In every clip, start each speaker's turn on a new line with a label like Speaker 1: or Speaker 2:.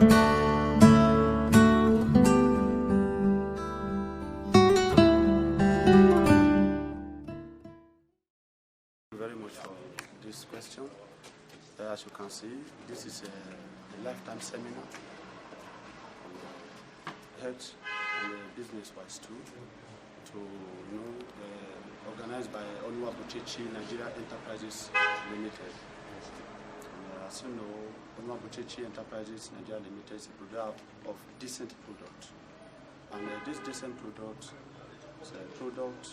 Speaker 1: Very much for this question. As you can see, this is a lifetime seminar on health and business-wise too, organized by Onel Nigeria Enterprises Limited. As you know, Onel Enterprises Nigeria Limited is a producer of decent product, and this decent product is a product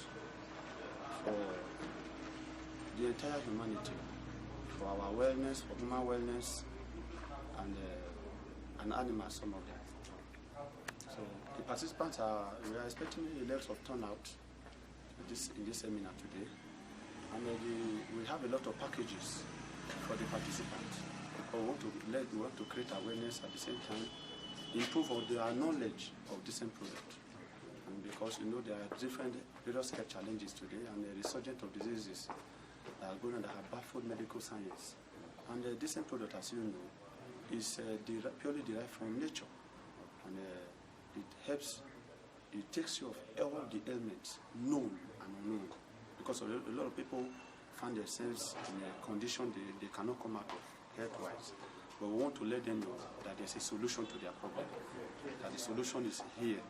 Speaker 1: for the entire humanity, for our wellness, for human wellness, and animals, some of them. So the participants we are expecting a lot of turnout in this seminar today, and we have a lot of packages for the participants. We want to create awareness at the same time, improve on their knowledge of decent product. And because there are various health challenges today, and the resurgence of diseases that are going on that have baffled medical science. And the decent product, as you know, is purely derived from nature. And it takes you of all the ailments, known and unknown. Because a lot of people find themselves in a condition they cannot come out of health-wise. But we want to let them know that there's a solution to their problem, that the solution is here.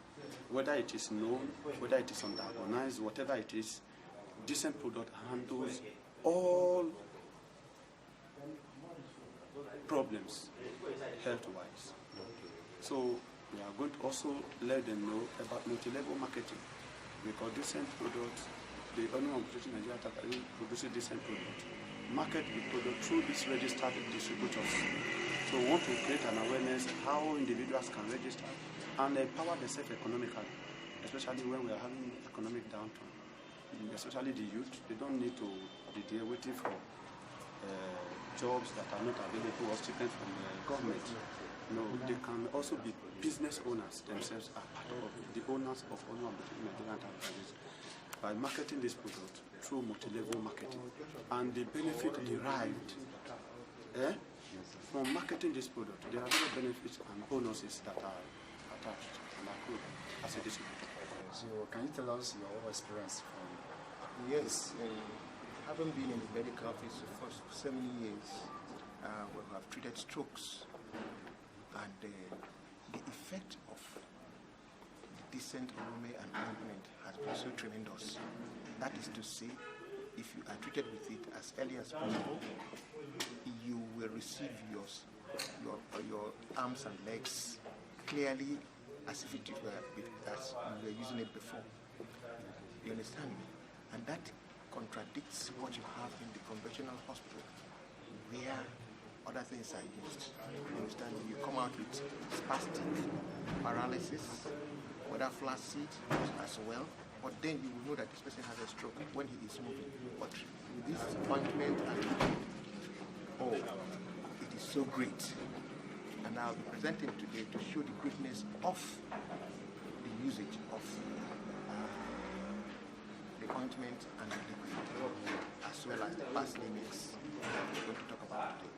Speaker 1: Whether it is known, whether it is underorganized, whatever it is, decent product handles all problems health-wise. So we are going to also let them know about multi-level marketing, because decent products, the Onel Nigeria produces decent product, market the product through its registered distributors. So we want to create an awareness how individuals can register and empower themselves economically, especially when we are having economic downturn. Especially the youth, they don't need to be there waiting for jobs that are not available or stipends from the government. No, they can also be business owners themselves, are part of the owners of Onel Nigeria Enterprises by marketing this product through multi-level marketing. And the benefit derived from marketing this product, there are other benefits and bonuses that are attached and accrued as a distributor.
Speaker 2: So can you tell us your experience from?
Speaker 3: Yes, having been in the medical field for so many years, we have treated strokes, and the effect of decent aroma and ointment has been so tremendous. That is to say, if you are treated with it as early as possible, you will receive your arms and legs clearly as if as you were using it before. You understand me? And that contradicts what you have in the conventional hospital, where other things are used. You understand? You come out with spastic paralysis, whether flaccid as well, but then you will know that this person has a stroke when he is moving. But with this ointment, it is so great. And I'll be presenting today to show the greatness of the usage of the ointment and the liquid, as well as the parsley mix we're going to talk about today.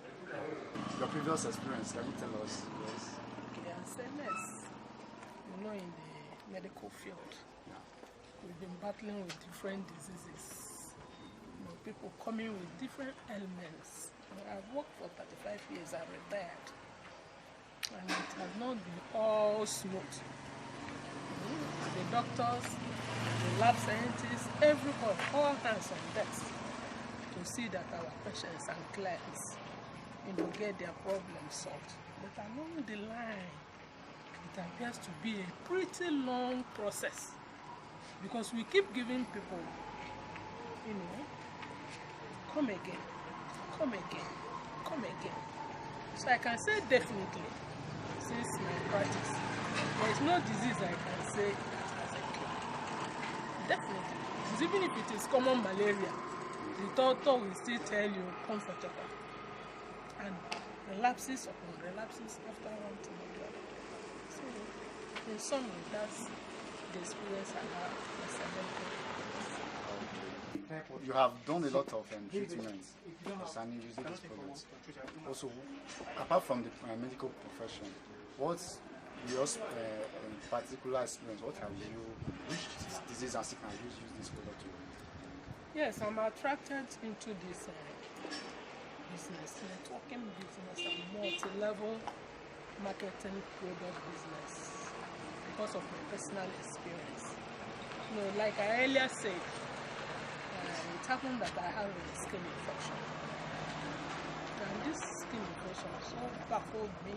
Speaker 2: Your previous experience, can you tell us? Yes.
Speaker 4: Okay, as a nurse, in the medical field, we've been battling with different diseases. People coming with different ailments. I've worked for 35 years, I'm retired, and it has not been all smooth. The doctors, the lab scientists, everybody, all hands on deck to see that our patients and clients get their problems solved. But along the line, it appears to be a pretty long process, because we keep giving people, come again, come again, come again. So I can say definitely, since my practice, there is no disease I can say that has a cure. Definitely. Because even if it is common malaria, the doctor will still tell you comfortable. And relapses upon relapses after one thing or the other. So, in summary, that's the experience I have as a medical.
Speaker 2: You have done a lot of treatments concerning using these products. Also, apart from the medical profession, what's your particular experience? What have you, which disease and sickness use this product to?
Speaker 4: Yes, I'm attracted into this business, networking business and multi-level marketing product business because of my personal experience. You know, like I earlier said, it happened that I had a skin infection. And this skin infection so baffled me.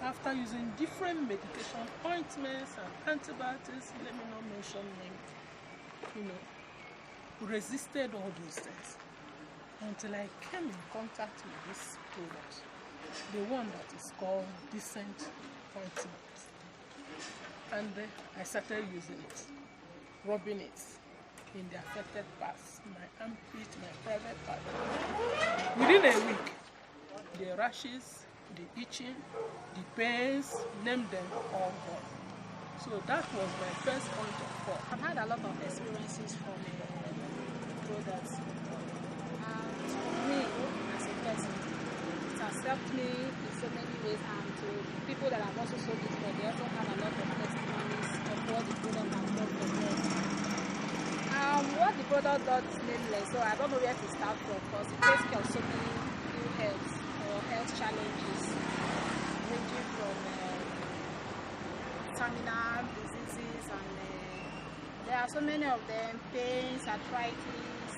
Speaker 4: After using different medication, ointments and antibiotics, let me not mention name, you know, resisted all those things until I came in contact with this product, the one that is called Decent Ointment. And I started using it, rubbing it in the affected parts, my armpit, my private part. Within a week, the rashes, the itching, the pains, name them, all gone. So that was my first point of call.
Speaker 5: I've had a lot of experiences from products. And for me, as a person, it has helped me in so many ways, and to people that have also sold it for, they also have a lot of testimonies of what the product has done for them. What the product does is nameless, so I don't know where to start from, because it takes care of so many ill health or health challenges, ranging from terminal diseases, and there are so many of them: pains, arthritis,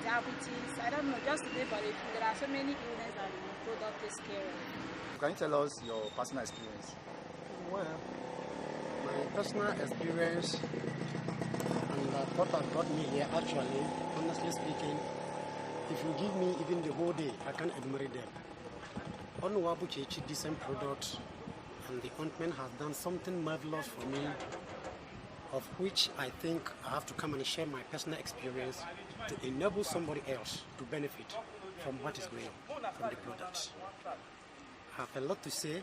Speaker 5: diabetes. I don't know, just to name but there are so many illnesses that the product takes care of.
Speaker 2: Can you tell us your personal experience?
Speaker 6: Well, my personal experience and what has brought me here, actually, honestly speaking, if you give me even the whole day, I can't admire them. Onwabuchechi Decent product, and the ointment has done something marvelous for me, of which I think I have to come and share my personal experience to enable somebody else to benefit from what is going on from the product. I have a lot to say.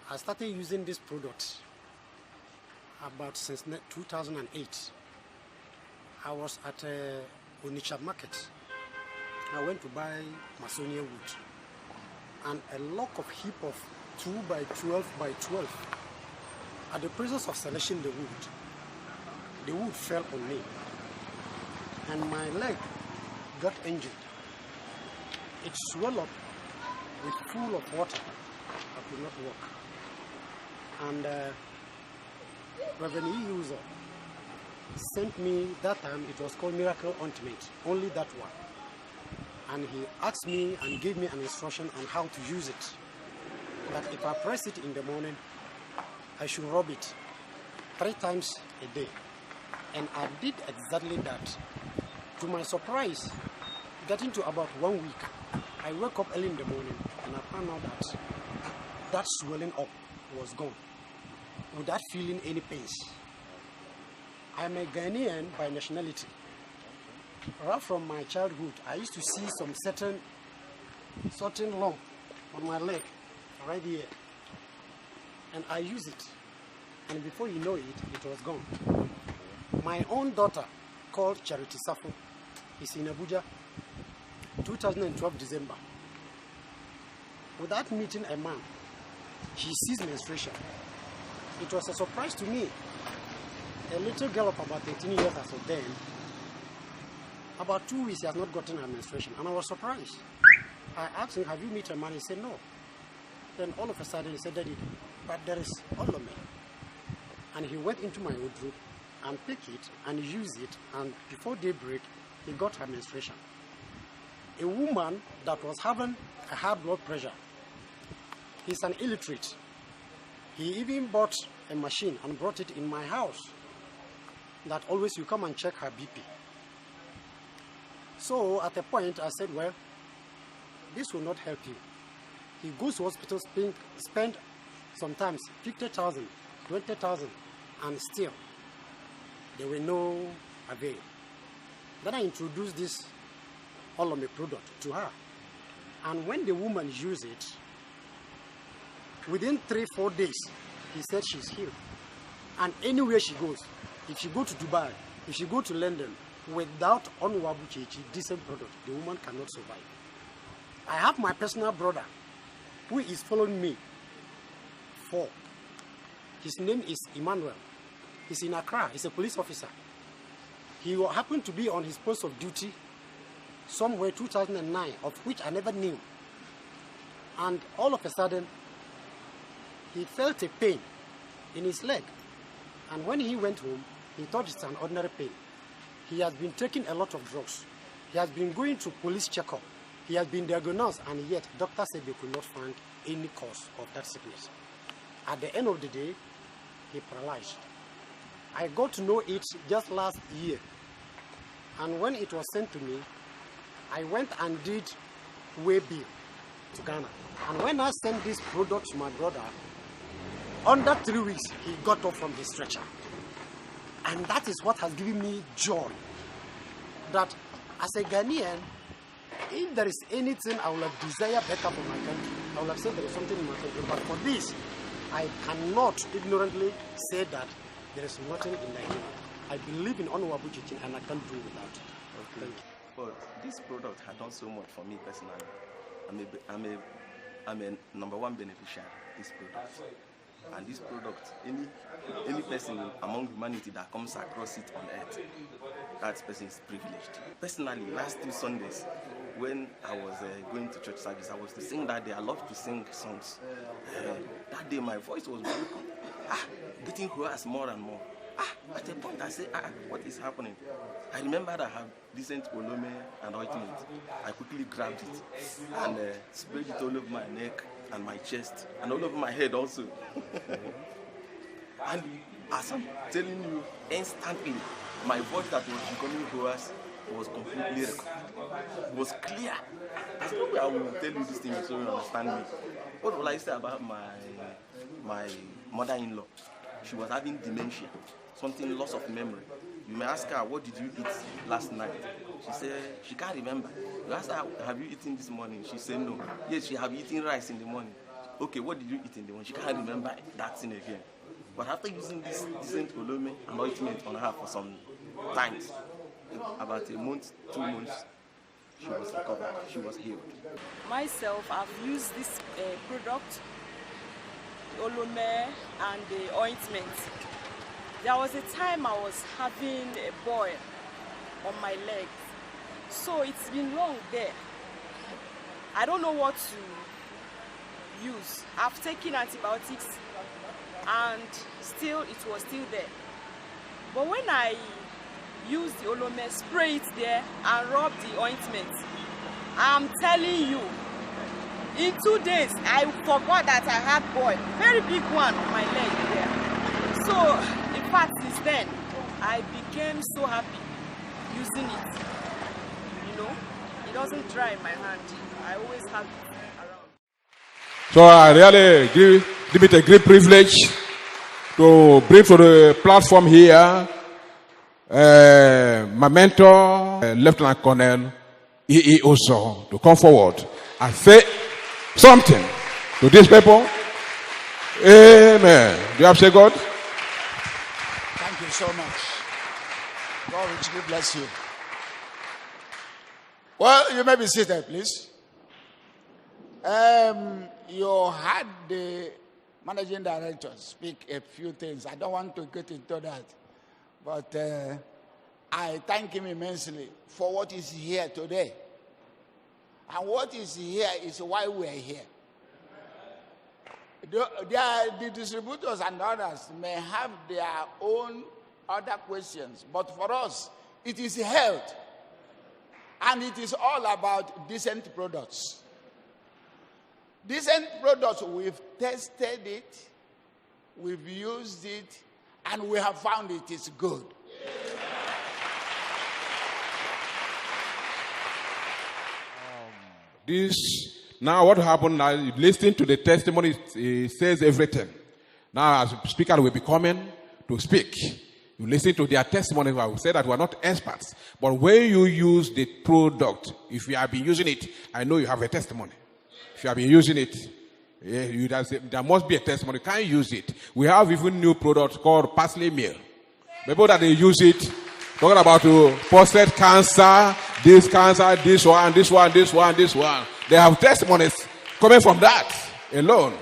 Speaker 6: I started using this product about since 2008. I was at a Onitsha market. I went to buy Masonia wood and a lock of heap of 2 by 12 by 12. At the process of selecting the wood fell on me and my leg got injured. It swelled up with full of water. I could not walk. And Reverend User sent me, that time it was called Miracle Ointment, only that one. And he asked me and gave me an instruction on how to use it. That if I press it in the morning, I should rub it 3 times a day. And I did exactly that. To my surprise, getting to about 1 week, I woke up early in the morning and I found out that that swelling up was gone without feeling any pains. I'm a Ghanaian by nationality. Right from my childhood, I used to see some certain lump on my leg, right here. And I use it. And before you know it, it was gone. My own daughter, called Charity Safo, is in Abuja, 2012 December. Without meeting a man, she sees menstruation. It was a surprise to me. A little girl of about 18 years as of then, about 2 weeks she has not gotten her menstruation, and I was surprised. I asked him, have you met a man? He said no. Then all of a sudden he said, Daddy, but there is AILMENTS. And he went into my wardrobe and picked it and used it, and before daybreak he got her menstruation. A woman that was having a high blood pressure, he's an illiterate. He even bought a machine and brought it in my house, that always you come and check her BP. So at a point I said, well, this will not help you. He goes to hospital, spend sometimes 50,000, 20,000, and still there were no avail. Then I introduced this AILMENTS product to her. And when the woman used it, within 3-4 days, he said she's healed. And anywhere she goes, if she goes to Dubai, if she go to London without Onwabuchechi, decent product, the woman cannot survive. I have my personal brother who is following me. His name is Emmanuel. He's in Accra. He's a police officer. He happened to be on his post of duty somewhere 2009, of which I never knew. And all of a sudden, he felt a pain in his leg. And when he went home, he thought it's an ordinary pain. He has been taking a lot of drugs. He has been going to police checkup. He has been diagnosed, and yet doctors said they could not find any cause of that sickness. At the end of the day, he paralyzed. I got to know it just last year. And when it was sent to me, I went and did way bill to Ghana. And when I sent this product to my brother, under 3 weeks, he got up from the stretcher. And that is what has given me joy. That as a Ghanaian, if there is anything I would have desired better for my country, I would have said there is something in my country. But for this, I cannot ignorantly say that there is nothing in Nigeria. I believe in Onwabuchechi and I can't do without it.
Speaker 7: Okay. But this product has done so much for me personally. I'm a number one beneficiary of this product. And this product, any person among humanity that comes across it on earth, that person is privileged. Personally, last 2 Sundays, when I was going to church service, I was to sing that day. I love to sing songs. That day, my voice was broken. Getting hoarse more and more. At a point, I said, what is happening? I remember that I have decent olome and ointment. I quickly grabbed it and sprayed it all over my neck and my chest and all over my head also. And as I'm telling you, instantly, my voice that was becoming hoarse was completely recovered. It was clear. There's no way I will tell you this thing so you understand me. What will I say about my mother-in-law? She was having dementia, something loss of memory. You may ask her, what did you eat last night? She said, she can't remember. You ask her, have you eaten this morning? She said, no. Yes, she have eaten rice in the morning. Okay, what did you eat in the morning? She can't remember that thing again. But after using this decent olome and ointment on her for some times, about a month, 2 months, she was recovered. She was healed.
Speaker 8: Myself, I've used this product, the olome and the ointment. There was a time I was having a boil on my leg. So it's been long there. I don't know what to use. I've taken antibiotics and still it was still there. But when I use the olome, spray it there and rub the ointment, I'm telling you, in 2 days I forgot that I had boil, very big one on my leg there. So in fact, since then I became so happy using it. You know, it doesn't dry in my hand. I always have it around.
Speaker 9: So I really give it a great privilege to bring to the platform here my mentor, Lieutenant Colonel E.E. Oso, to come forward and say something to these people. Amen. Do you have to say God?
Speaker 3: Thank you so much. God richly bless you. Well, you may be seated, please. You had the managing director speak a few things. I don't want to get into that. But I thank him immensely for what is here today. And what is here is why we are here. The distributors and others may have their own other questions. But for us, it is health. And it is all about decent products. Decent products, we've tested it, we've used it, and we have found it is good.
Speaker 9: Now what happened now, listening to the testimony, it says everything. Now as a speaker will be coming to speak. You listen to their testimony. I will say that we are not experts. But when you use the product, if you have been using it, I know you have a testimony. If you have been using it, there must be a testimony. You can't use it. We have even new product called parsley meal. People that they use it Talking about prostate cancer, this one. They have testimonies coming from that alone.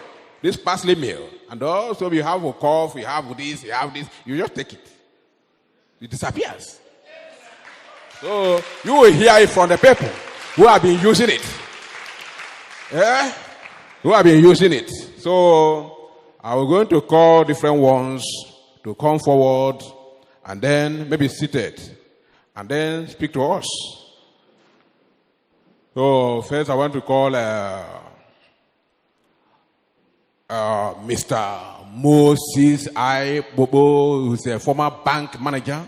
Speaker 9: This parsley meal. And also you have a cough, you have this, you just take it. It disappears. So you will hear it from the people who have been using it. Yeah? Who have been using it. So I'm going to call different ones to come forward and then maybe seated and then speak to us. So first I want to call Mr. Moses I. Bobo, who's a former bank manager.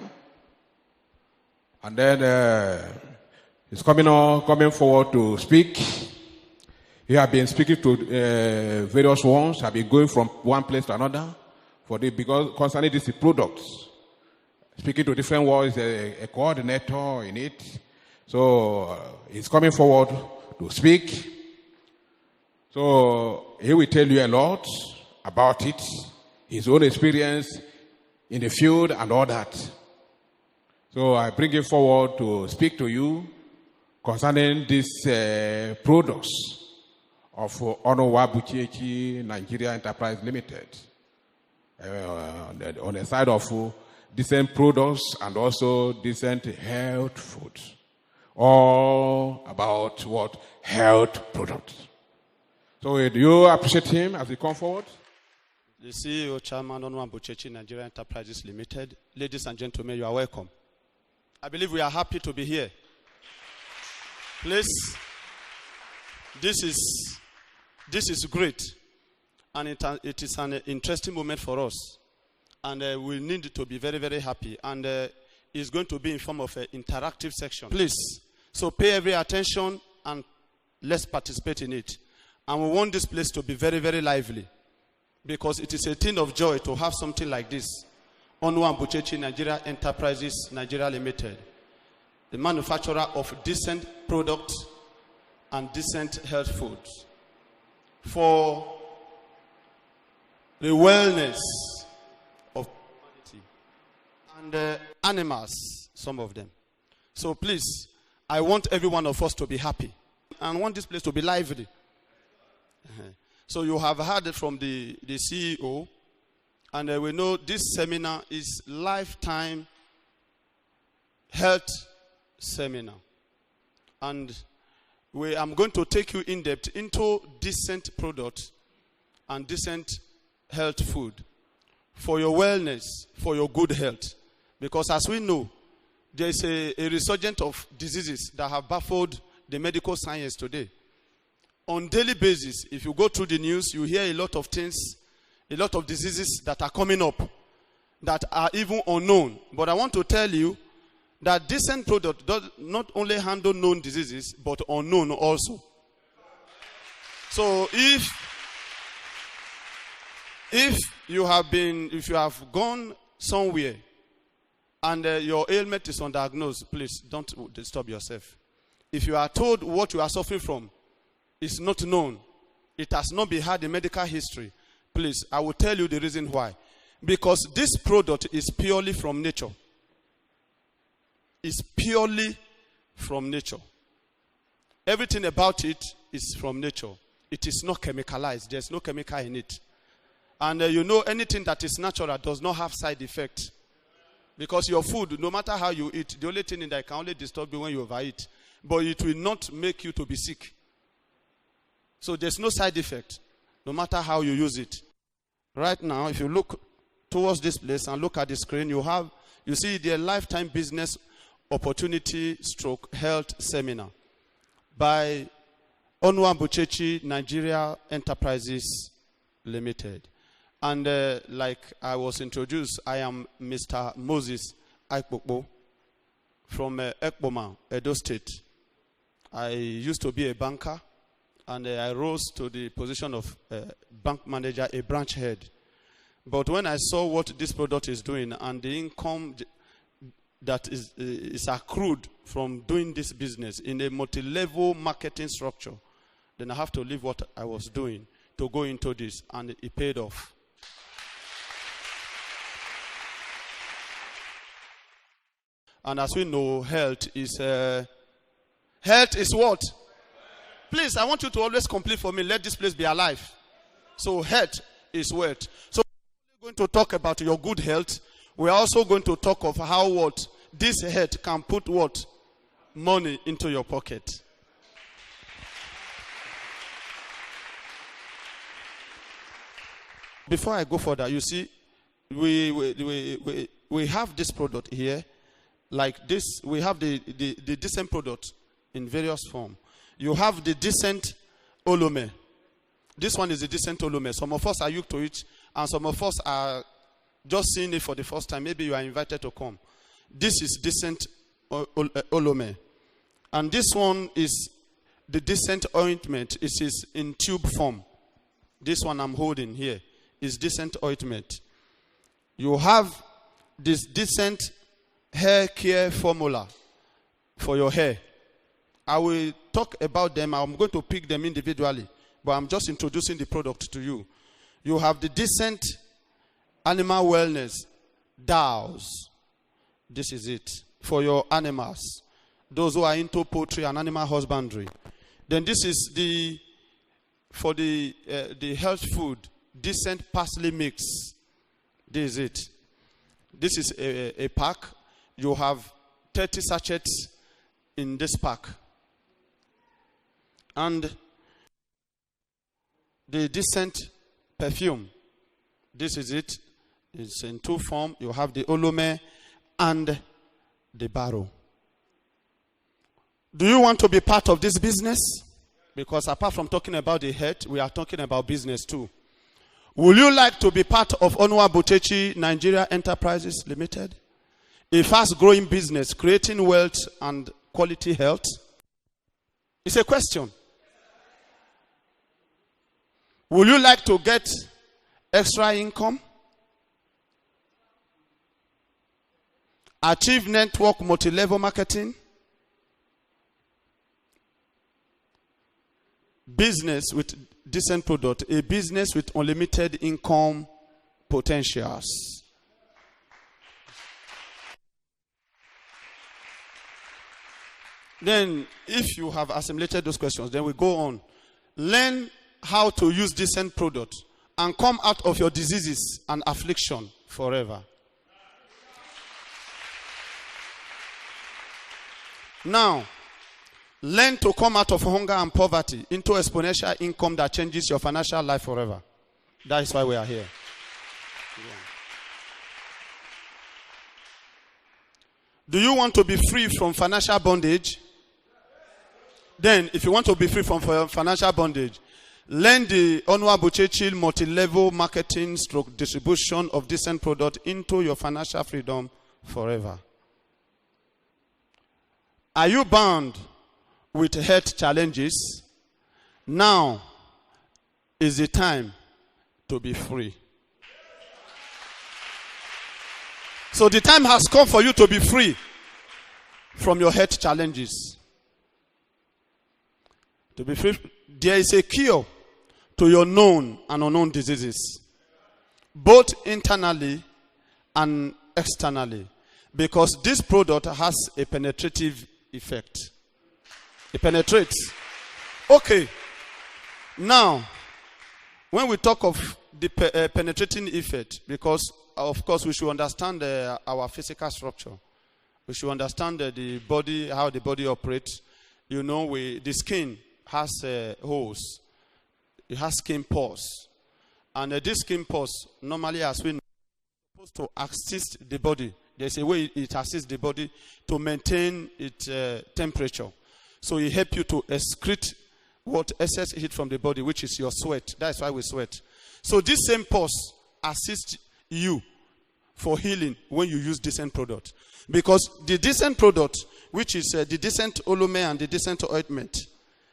Speaker 9: And then he's coming forward to speak. He has been speaking to various ones. Have been going from one place to another because concerning these products. Speaking to different ones, a coordinator in it. So he's coming forward to speak. So he will tell you a lot about it, his own experience in the field and all that. So I bring him forward to speak to you concerning these products of Onel Buchechi Nigeria Enterprise Limited. On the side of decent products and also decent health food. All about what? Health products. So do you appreciate him as he comes forward?
Speaker 10: The CEO, Chairman, Onel Buchechi Nigeria Enterprises Limited. Ladies and gentlemen, you are welcome. I believe we are happy to be here. Please, this is great. And it is an interesting moment for us. And we need to be very, very happy. And it's going to be in form of an interactive section. Please, so pay every attention and let's participate in it. And we want this place to be very, very lively. Because it is a thing of joy to have something like this. Onel Buchechi Nigeria Enterprises Nigeria Limited. The manufacturer of decent products and decent health foods. For the wellness of humanity and animals, some of them. So please, I want every one of us to be happy. And I want this place to be lively. So you have heard it from the CEO. And we know this seminar is lifetime health seminar. And I'm going to take you in depth into decent products and decent health food for your wellness, for your good health. Because as we know, there is a resurgence of diseases that have baffled the medical science today. On a daily basis, if you go through the news, you hear a lot of things, a lot of diseases that are coming up that are even unknown. But I want to tell you that decent product does not only handle known diseases, but unknown also. So if you have gone somewhere and your ailment is undiagnosed, please don't disturb yourself. If you are told what you are suffering from is not known, it has not been had in medical history, please, I will tell you the reason why. Because this product is purely from nature. It's purely from nature. Everything about it is from nature. It is not chemicalized. There's no chemical in it. And you know, anything that is natural does not have side effects. Because your food, no matter how you eat, the only thing that can only disturb you when you overeat. But it will not make you to be sick. So there's no side effect, no matter how you use it. Right now, if you look towards this place and look at the screen, you see the Lifetime Business Opportunity / Health Seminar by Onel Buchechi Nigeria Enterprises Limited. And like I was introduced, I am Mr. Moses Aikpokpo from Ekpoma, Edo State. I used to be a banker, and I rose to the position of bank manager, a branch head. But when I saw what this product is doing and the income that is accrued from doing this business in a multi-level marketing structure, then I have to leave what I was doing to go into this, and it paid off. And as we know, health is what? Please, I want you to always complete for me. Let this place be alive. So health is wealth. So we're going to talk about your good health. We're also going to talk of how what this health can put what? Money into your pocket. Before I go further, you see, we have this product here. Like this, we have the decent product in various forms. You have the decent Olome. This one is the decent Olome. Some of us are used to it, and some of us are just seeing it for the first time. Maybe you are invited to come. This is decent Olome. And this one is the decent ointment. It is in tube form. This one I'm holding here is decent ointment. You have this decent hair care formula for your hair. I will talk about them. I'm going to pick them individually, but I'm just introducing the product to you. You have the decent animal wellness DAOs. This is it for your animals, those who are into poultry and animal husbandry. Then this is for the health food, decent parsley mix. This is it. This is a pack. You have 30 sachets in this pack. And the decent perfume. This is it. It's in two forms. You have the Olome and the Barrow. Do you want to be part of this business? Because apart from talking about the head, we are talking about business too. Will you like to be part of Onel Buchechi Nigeria Enterprises Limited? A fast-growing business creating wealth and quality health? It's a question. Will you like to get extra income? Achieve network multi-level marketing? Business with decent product. A business with unlimited income potentials. Then, if you have assimilated those questions, then we go on. Learn how to use decent product and come out of your diseases and affliction forever. Now, learn to come out of hunger and poverty into exponential income that changes your financial life forever. That is why we are here. Yeah. Do you want to be free from financial bondage? Then, if you want to be free from financial bondage, learn the Onel Buchechi multi-level marketing stroke distribution of decent product into your financial freedom forever. Are you bound with health challenges? Now is the time to be free. So the time has come for you to be free from your health challenges. To be free, there is a cure to your known and unknown diseases, both internally and externally, because this product has a penetrative effect. It penetrates. Okay. Now, when we talk of the penetrating effect, because of course we should understand our physical structure. We should understand the body, how the body operates. You know, the skin has holes. It has skin pores. And this skin pores, normally as we know, is supposed to assist the body. There's a way it assists the body to maintain its temperature. So it helps you to excrete what excess heat from the body, which is your sweat. That's why we sweat. So this same pores assists you for healing when you use decent product. Because the decent product, which is the decent Olome and the decent ointment,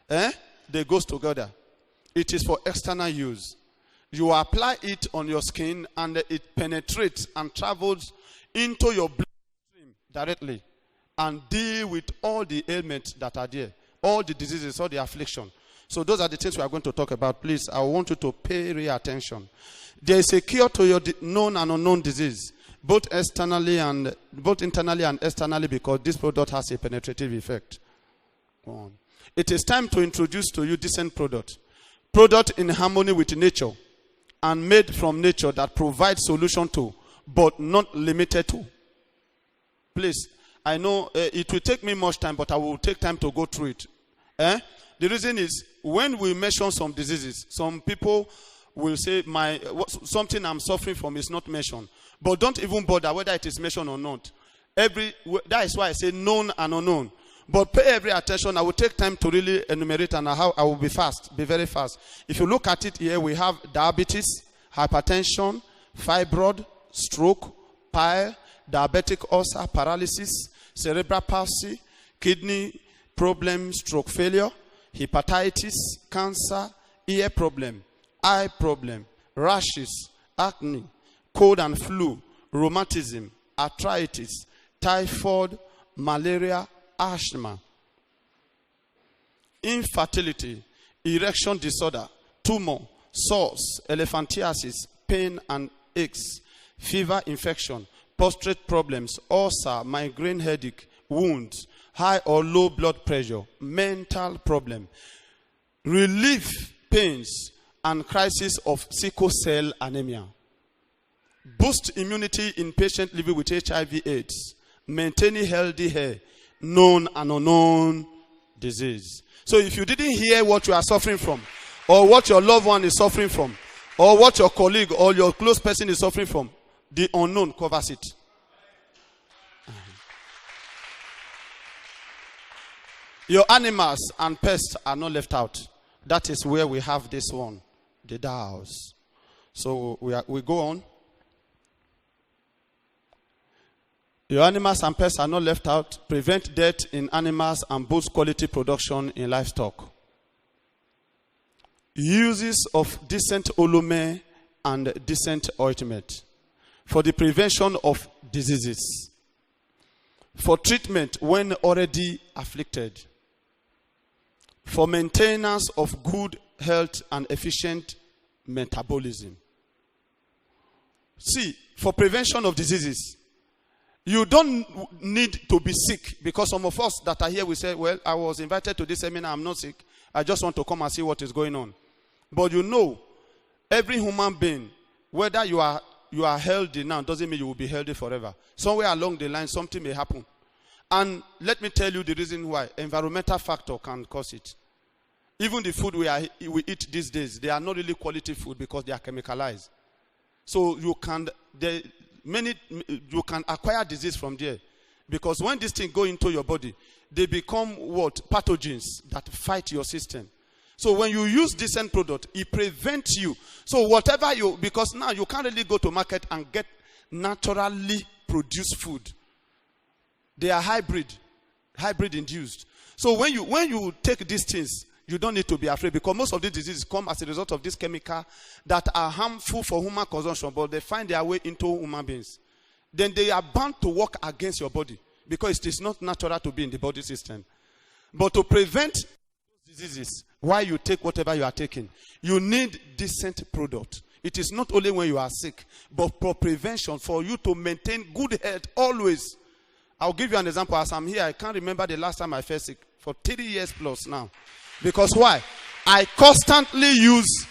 Speaker 10: they goes together. It is for external use. You apply it on your skin and it penetrates and travels into your bloodstream directly and deal with all the ailments that are there, all the diseases, all the affliction. So those are the things we are going to talk about. Please, I want you to pay real attention. There is a cure to your known and unknown disease, both internally and externally, because this product has a penetrative effect. Go on. It is time to introduce to you decent product in harmony with nature and made from nature that provides solution to, but not limited to. Please, I know it will take me much time, but I will take time to go through it. The reason is, when we mention some diseases, some people will say something I'm suffering from is not mentioned. But don't even bother whether it is mentioned or not. That is why I say known and unknown. But pay every attention. I will take time to really enumerate, and I will be very fast. If you look at it here, we have diabetes, hypertension, fibroid, stroke, pile, diabetic ulcer, paralysis, cerebral palsy, kidney problem, stroke failure, hepatitis, cancer, ear problem, eye problem, rashes, acne, cold and flu, rheumatism, arthritis, typhoid, malaria, asthma, infertility, erection disorder, tumor, sores, elephantiasis, pain and aches, fever, infection, prostate problems, ulcer, migraine headache, wounds, high or low blood pressure, mental problem, relief pains, and crisis of sickle cell anemia. Boost immunity in patients living with HIV/AIDS, maintaining healthy hair, known and unknown disease. So if you didn't hear what you are suffering from, or what your loved one is suffering from, or what your colleague or your close person is suffering from, the unknown covers it. Your animals and pests are not left out. That is where we have this one, the DAOs. So we go on. Your animals and pests are not left out. Prevent death in animals and boost quality production in livestock. Uses of decent olume and decent ointment for the prevention of diseases. For treatment when already afflicted. For maintenance of good health and efficient metabolism. See, for prevention of diseases, you don't need to be sick, because some of us that are here, we say, well, I was invited to this seminar, I'm not sick. I just want to come and see what is going on. But you know, every human being, whether you are healthy now, doesn't mean you will be healthy forever. Somewhere along the line, something may happen. And let me tell you the reason why. Environmental factor can cause it. Even the food we eat these days, they are not really quality food because they are chemicalized. So you can acquire disease from there. Because when these things go into your body, they become what? Pathogens that fight your system. So when you use decent product, it prevents you. So whatever because now you can't really go to market and get naturally produced food. They are hybrid induced. So when you take these things, you don't need to be afraid, because most of these diseases come as a result of this chemical that are harmful for human consumption, but they find their way into human beings. Then they are bound to work against your body, because it is not natural to be in the body system. But to prevent diseases, while you take whatever you are taking, you need decent product. It is not only when you are sick, but for prevention, for you to maintain good health always. I'll give you an example. As I'm here, I can't remember the last time I felt sick, for 3 years plus now. Because why? I constantly use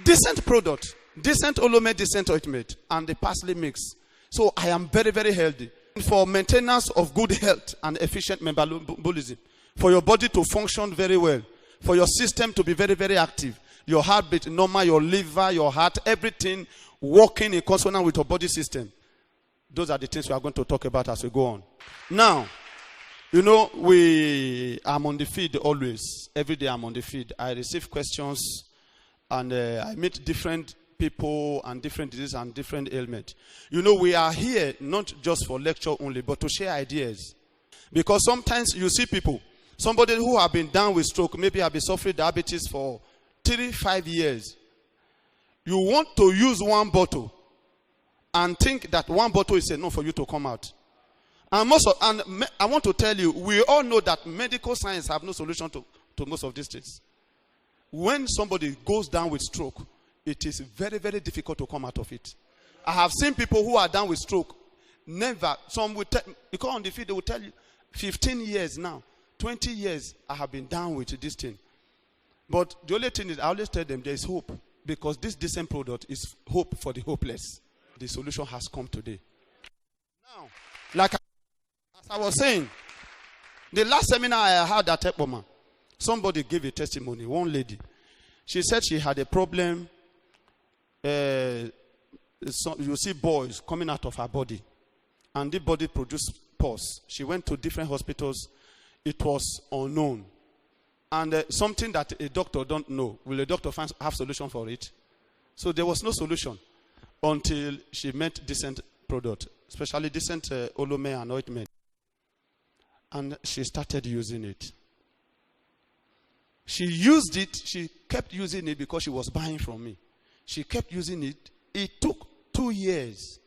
Speaker 10: decent product, decent olume, decent ointment, and the parsley mix. So I am very, very healthy. For maintenance of good health and efficient metabolism, for your body to function very well, for your system to be very, very active, your heartbeat normal, your liver, your heart, everything working in consonance with your body system. Those are the things we are going to talk about as we go on. Now, you know, I'm on the feed always. Every day I'm on the feed. I receive questions, and I meet different people and different diseases and different ailments. You know, we are here not just for lecture only, but to share ideas. Because sometimes you see people, somebody who have been down with stroke, maybe have been suffering diabetes for 3-5 years. You want to use one bottle and think that one bottle is enough for you to come out. And I want to tell you, we all know that medical science have no solution to most of these things. When somebody goes down with stroke, it is very, very difficult to come out of it. I have seen people who are down with stroke Never. Some will tell, because on the field they will tell you, 15 years now, 20 years I have been down with this thing. But the only thing is, I always tell them there is hope, because this decent product is hope for the hopeless. The solution has come today. Now, like as I was saying, the last seminar I had at Epoma, somebody gave a testimony, one lady. She said she had a problem. You see boils coming out of her body, and the body produced pus. She went to different hospitals. It was unknown. And something that a doctor don't know. Will a doctor have solution for it? So there was no solution until she met decent product, especially decent Olome and ointment. And she started using it. She used it. She kept using it because she was buying from me. She kept using it. It took 2 years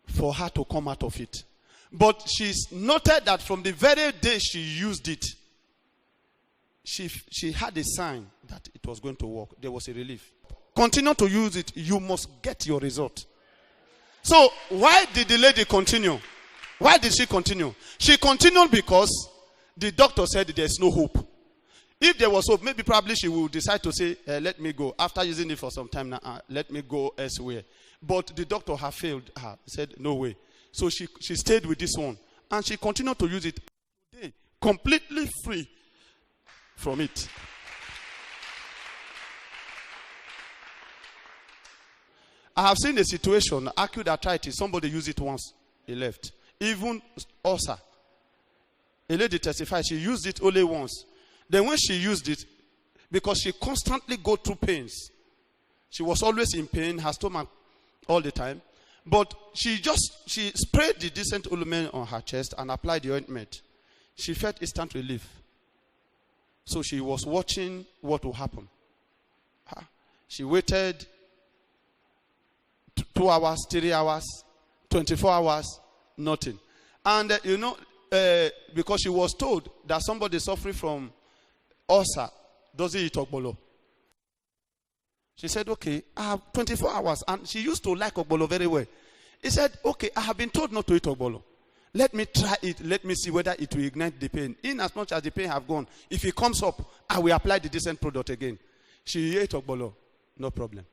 Speaker 10: for her to come out of it. But she's noted that from the very day she used it, she had a sign that it was going to work. There was a relief. Continue to use it. You must get your result. So why did the lady continue? Why did she continue? She continued because the doctor said there's no hope. If there was hope, maybe probably she would decide to say, let me go. After using it for some time now, let me go elsewhere. But the doctor had failed her. He said, no way. So she stayed with this one. And she continued to use it today, completely free from it. I have seen a situation, acute arthritis, somebody used it once, he left. Even ulcer. A lady testified, she used it only once. Then when she used it, because she constantly go through pains, she was always in pain, her stomach all the time. But she sprayed the decent Olome on her chest and applied the ointment. She felt instant relief. So she was watching what will happen. She waited 2 hours, 3 hours, 24 hours, nothing. And because she was told that somebody suffering from ulcer doesn't eat ogbolo. She said, okay, I have 24 hours. And she used to like ogbolo very well. He said, okay, I have been told not to eat ogbolo. Let me try it. Let me see whether it will ignite the pain. In as much as the pain have gone, if it comes up, I will apply the decent product again. She ate ogbolo. No problem.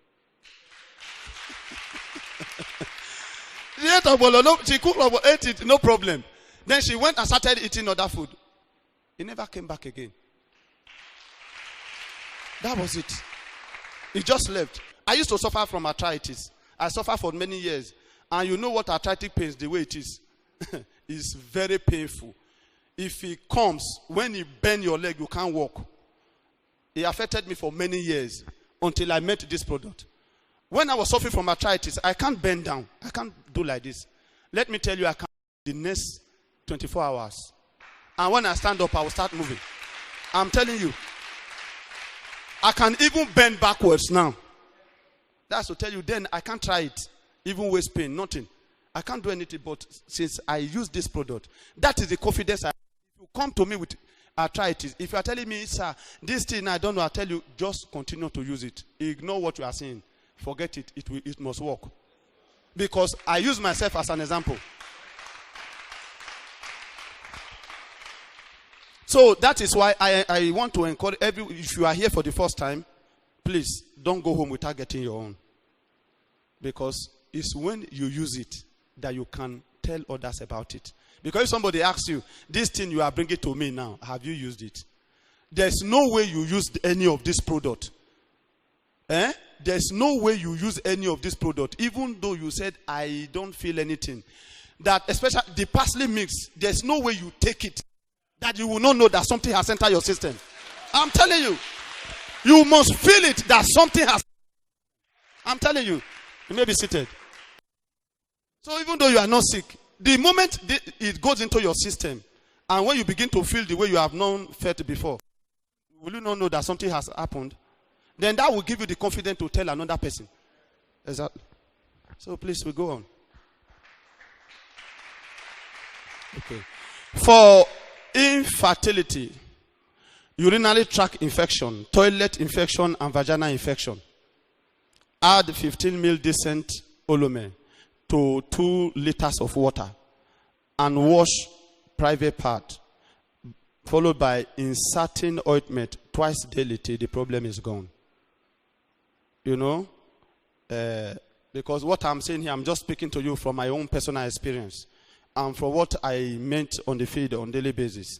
Speaker 10: She ate ogbolo. No, she cooked ogbolo, ate it. No problem. Then she went and started eating other food. He never came back again. That was it. He just left. I used to suffer from arthritis. I suffered for many years. And you know what arthritic pains, the way it is. It's very painful. If it comes, when you bend your leg, you can't walk. It affected me for many years until I met this product. When I was suffering from arthritis, I can't bend down. I can't do like this. Let me tell you, I can't the next 24 hours. And when I stand up, I will start moving. I'm telling you. I can even bend backwards now. That's to tell you, then I can't try it. Even waist pain, nothing. I can't do anything, but since I use this product, that is the confidence I have. If you come to me with arthritis, if you are telling me, sir, this thing I don't know, I tell you, just continue to use it. Ignore what you are saying. Forget it. It must work. Because I use myself as an example. So that is why I want to encourage if you are here for the first time, please don't go home without getting your own. Because it's when you use it that you can tell others about it. Because if somebody asks you, this thing you are bringing to me now, have you used it? There's no way you used any of this product. There's no way you use any of this product, even though you said, I don't feel anything. That especially the parsley mix, there's no way you take it that you will not know that something has entered your system. I'm telling you. You must feel it that something has. I'm telling you. You may be seated. So even though you are not sick, the moment it goes into your system, and when you begin to feel the way you have not felt before, will you not know that something has happened? Then that will give you the confidence to tell another person. Exactly. So please, we go on. Okay. For infertility, urinary tract infection, toilet infection, and vaginal infection, add 15 ml decent Olome. to 2 liters of water and wash private part, followed by inserting ointment twice daily till the problem is gone. You know? Because what I'm saying here, I'm just speaking to you from my own personal experience and from what I meant on the field on a daily basis.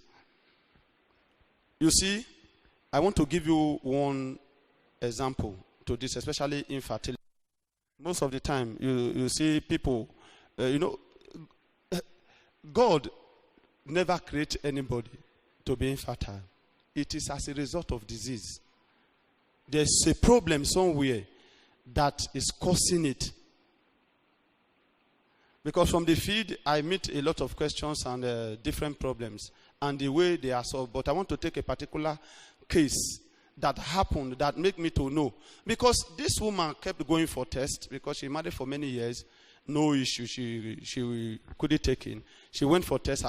Speaker 10: You see, I want to give you one example to this, especially infertility. Most of the time, you see people, God never created anybody to be infertile. It is as a result of disease. There's a problem somewhere that is causing it. Because from the field, I meet a lot of questions and different problems and the way they are solved. But I want to take a particular case that happened that made me to know. Because this woman kept going for tests because she married for many years. No issue. She couldn't take in. She went for tests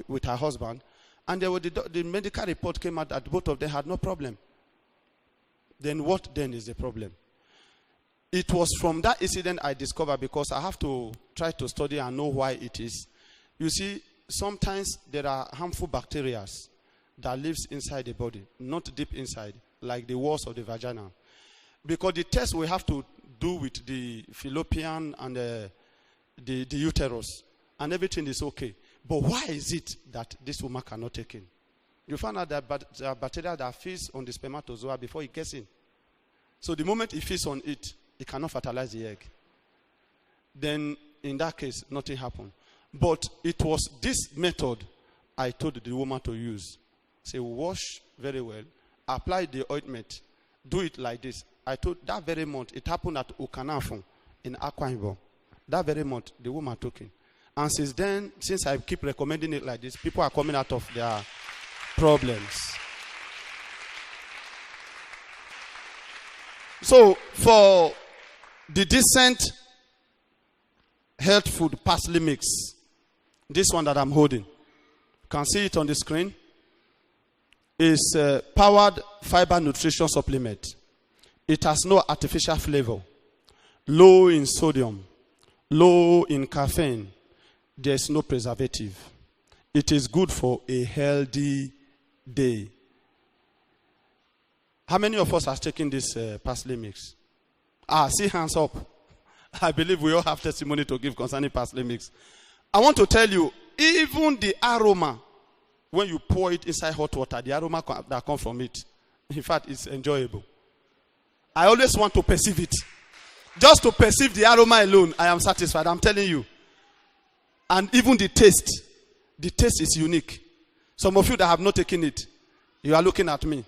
Speaker 10: with her husband. And the medical report came out that both of them had no problem. Then what then is the problem? It was from that incident I discovered, because I have to try to study and know why it is. You see, sometimes there are harmful bacteria that lives inside the body, not deep inside, like the walls of the vagina. Because the test we have to do with the fallopian and the uterus, and everything is okay. But why is it that this woman cannot take in? You find out that there are bacteria that feeds on the spermatozoa before it gets in. So the moment it feeds on it, it cannot fertilize the egg. Then, in that case, nothing happened. But it was this method I told the woman to use. Say, wash very well, apply the ointment, do it like this. I told that very month, it happened at Ukanafon in Akwa Ibom. That very month, the woman took it. And since then, since I keep recommending it like this, people are coming out of their problems. So, for the decent health food parsley mix, this one that I'm holding, you can see it on the screen, is powered fiber nutrition supplement. It has no artificial flavor, low in sodium, low in caffeine. There's no preservative. It is good for a healthy day. How many of us are taking this parsley mix? See hands up. I believe we all have testimony to give concerning parsley mix. I want to tell you, even the aroma, when you pour it inside hot water, the aroma that comes from it, in fact, it's enjoyable. I always want to perceive it. Just to perceive the aroma alone, I am satisfied. I'm telling you. And even the taste is unique. Some of you that have not taken it, you are looking at me.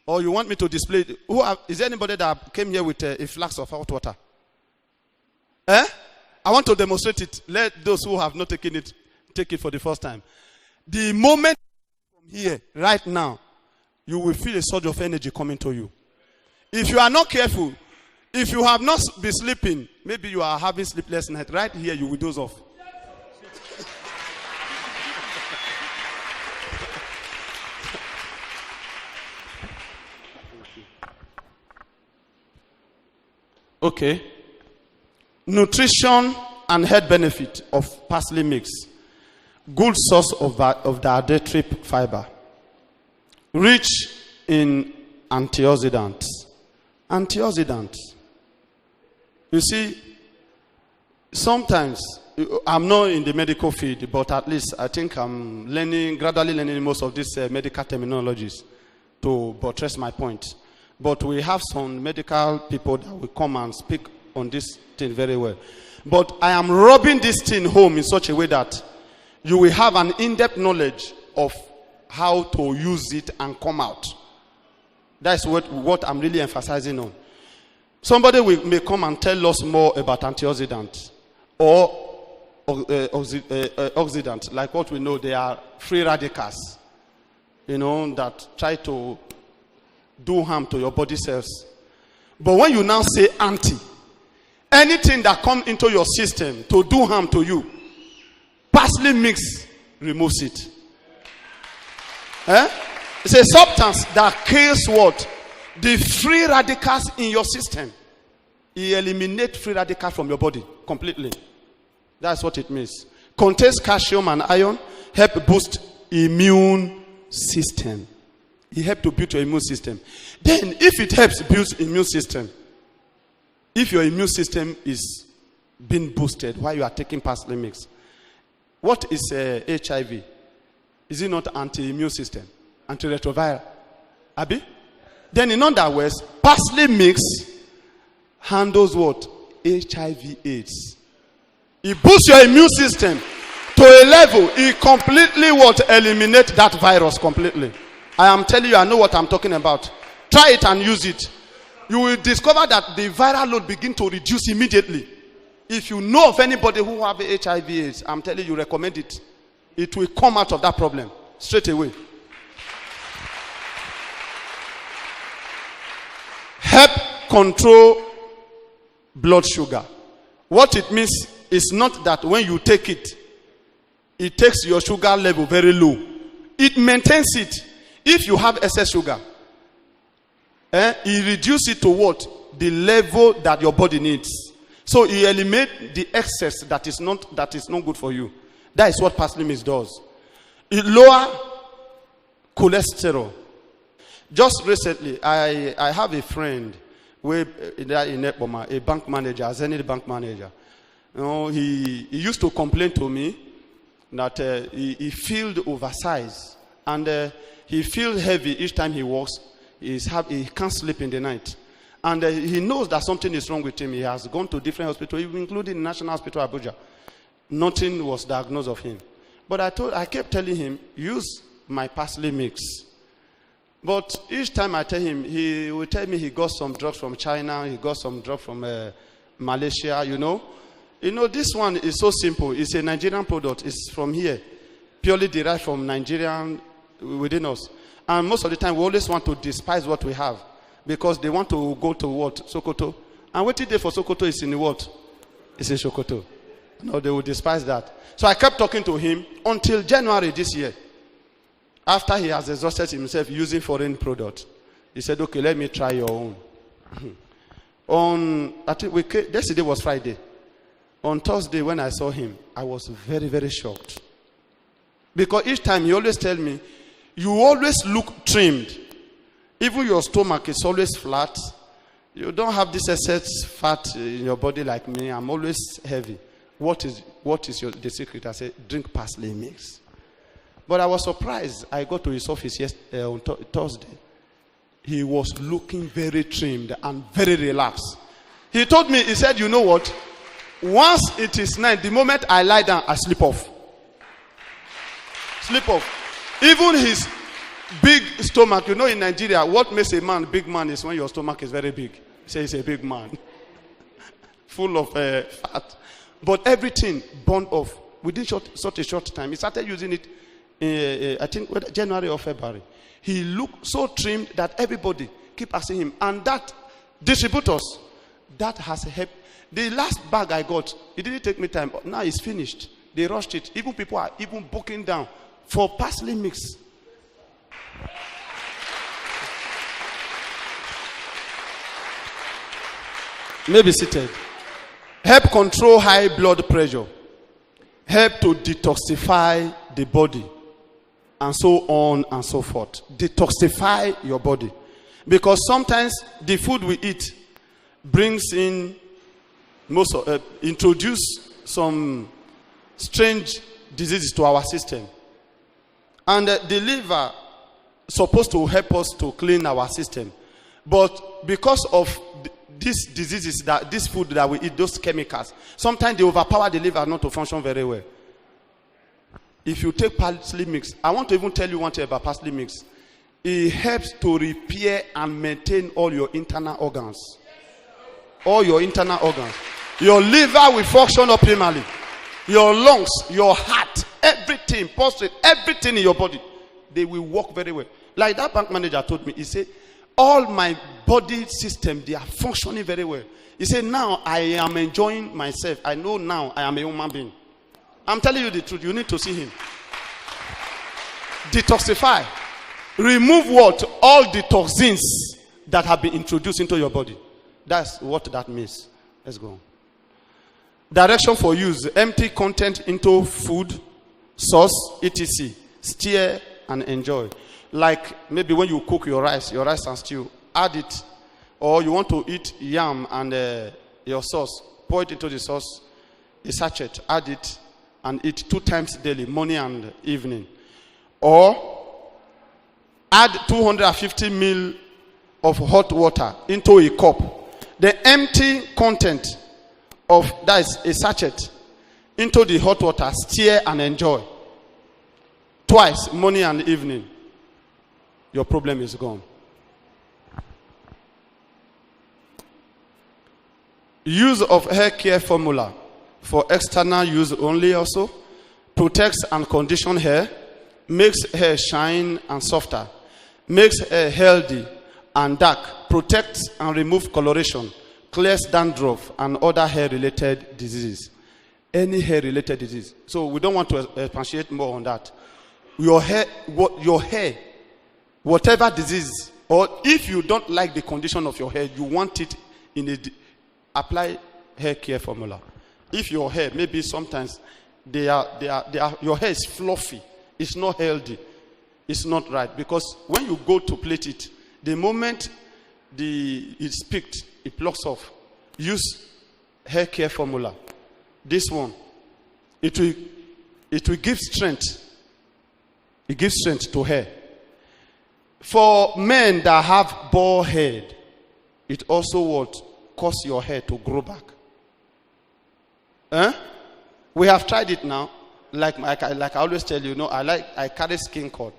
Speaker 10: Or you want me to display it. Is there anybody that came here with a flask of hot water? I want to demonstrate it. Let those who have not taken it, take it for the first time. The moment from here, right now, you will feel a surge of energy coming to you. If you are not careful, if you have not been sleeping, maybe you are having sleepless night, right here you will doze off. Okay. Nutrition and health benefit of parsley mix. Good source of dietary fiber. Rich in antioxidants. Antioxidants. You see, sometimes, I'm not in the medical field, but at least I think I'm gradually learning most of these medical terminologies to buttress my point. But we have some medical people that will come and speak on this thing very well. But I am rubbing this thing home in such a way that you will have an in-depth knowledge of how to use it and come out. That's what I'm really emphasizing on. Somebody may come and tell us more about antioxidants or oxidants. Like what we know, they are free radicals, that try to do harm to your body cells. But when you now say anti, anything that comes into your system to do harm to you, parsley mix removes it. It's a substance that kills what? The free radicals in your system. It eliminates free radicals from your body completely. That's what it means. Contains calcium and iron, help boost immune system. It helps to build your immune system. Then, if it helps build immune system, if your immune system is being boosted while you are taking parsley mix, what is HIV? Is it not anti-immune system? Antiretroviral? Abi? Then in other words, parsley mix handles what? HIV/AIDS. It boosts your immune system to a level, it completely what? Eliminate that virus completely. I am telling you, I know what I'm talking about. Try it and use it. You will discover that the viral load begin to reduce immediately. If you know of anybody who have HIV/AIDS, I'm telling you, recommend it. It will come out of that problem straight away. Help control blood sugar. What it means is not that when you take it, it takes your sugar level very low. It maintains it. If you have excess sugar, it reduces it to what? The level that your body needs. So you eliminate the excess that is not good for you. That is what parsley mix does. It lowers cholesterol. Just recently, I have a friend in Ekpoma, a bank manager, as any bank manager. You know, he used to complain to me that he feels oversized and he feels heavy each time he walks. He can't sleep in the night. And he knows that something is wrong with him. He has gone to different hospitals, including National Hospital Abuja. Nothing was diagnosed of him. But I kept telling him, use my parsley mix. But each time I tell him, he will tell me he got some drugs from China, he got some drugs from Malaysia, you know. You know, this one is so simple. It's a Nigerian product. It's from here. Purely derived from Nigerian within us. And most of the time, we always want to despise what we have. Because they want to go to what? Sokoto. And what they for Sokoto is in the what? It's in Sokoto. No, they will despise that. So I kept talking to him until January this year. After he has exhausted himself using foreign products, he said, okay, let me try your own. I think yesterday was Friday. On Thursday, when I saw him, I was very, very shocked. Because each time he always tell me, you always look trimmed. Even your stomach is always flat. You don't have this excess fat in your body like me. I'm always heavy. What is the secret? I said, drink parsley mix. But I was surprised. I got to his office on Thursday. He was looking very trimmed and very relaxed. He told me, he said, you know what? Once it is night, the moment I lie down, I sleep off. Sleep off. Even his big stomach, you know, in Nigeria, what makes a man big man is when your stomach is very big. He says he's a big man. Full of fat. But everything burned off within such a short time. He started using it, I think, January or February. He looked so trimmed that everybody keep asking him. And that distributors, that has helped. The last bag I got, it didn't take me time. Now it's finished. They rushed it. Even people are even booking down for parsley mix. Maybe seated. Help control high blood pressure. Help to detoxify the body. And so on and so forth. Detoxify your body. Because sometimes the food we eat brings in introduce some strange diseases to our system. And the liver is supposed to help us to clean our system. But because of these diseases, this food that we eat, those chemicals, sometimes they overpower the liver not to function very well. If you take parsley mix, I want to even tell you one thing about parsley mix. It helps to repair and maintain all your internal organs. All your internal organs. Your liver will function optimally. Your lungs, your heart, everything, prostate, everything in your body, they will work very well. Like that bank manager told me, he said, all my body system, they are functioning very well. He said, now I am enjoying myself. I know now I am a human being. I'm telling you the truth. You need to see him. Detoxify. Remove what? All the toxins that have been introduced into your body. That's what that means. Let's go. Direction for use: empty content into food, sauce, etc. Stir and enjoy. Like maybe when you cook your rice and stew, add it. Or you want to eat yam and your sauce, pour it into the sauce, a sachet, add it, and eat 2 times daily, morning and evening. Or add 250 ml of hot water into a cup. The empty content of that is a sachet into the hot water, stir and enjoy. Twice, morning and evening. Your problem is gone. Use of hair care formula for external use only also. Protects and condition hair. Makes hair shine and softer. Makes hair healthy and dark. Protects and remove coloration. Clears dandruff and other hair-related diseases. Any hair-related disease. So we don't want to expatiate more on that. Your hair, whatever disease, or if you don't like the condition of your hair, you want it in a apply hair care formula. If your hair, maybe sometimes your hair is fluffy, it's not healthy, it's not right, because when you go to plait it, the moment it's picked, it plucks off. Use hair care formula. This one, it will give strength. It gives strength to hair. For men that have bald head, it also would cause your hair to grow back. We have tried it now. Like I always tell you, I carry skin cord.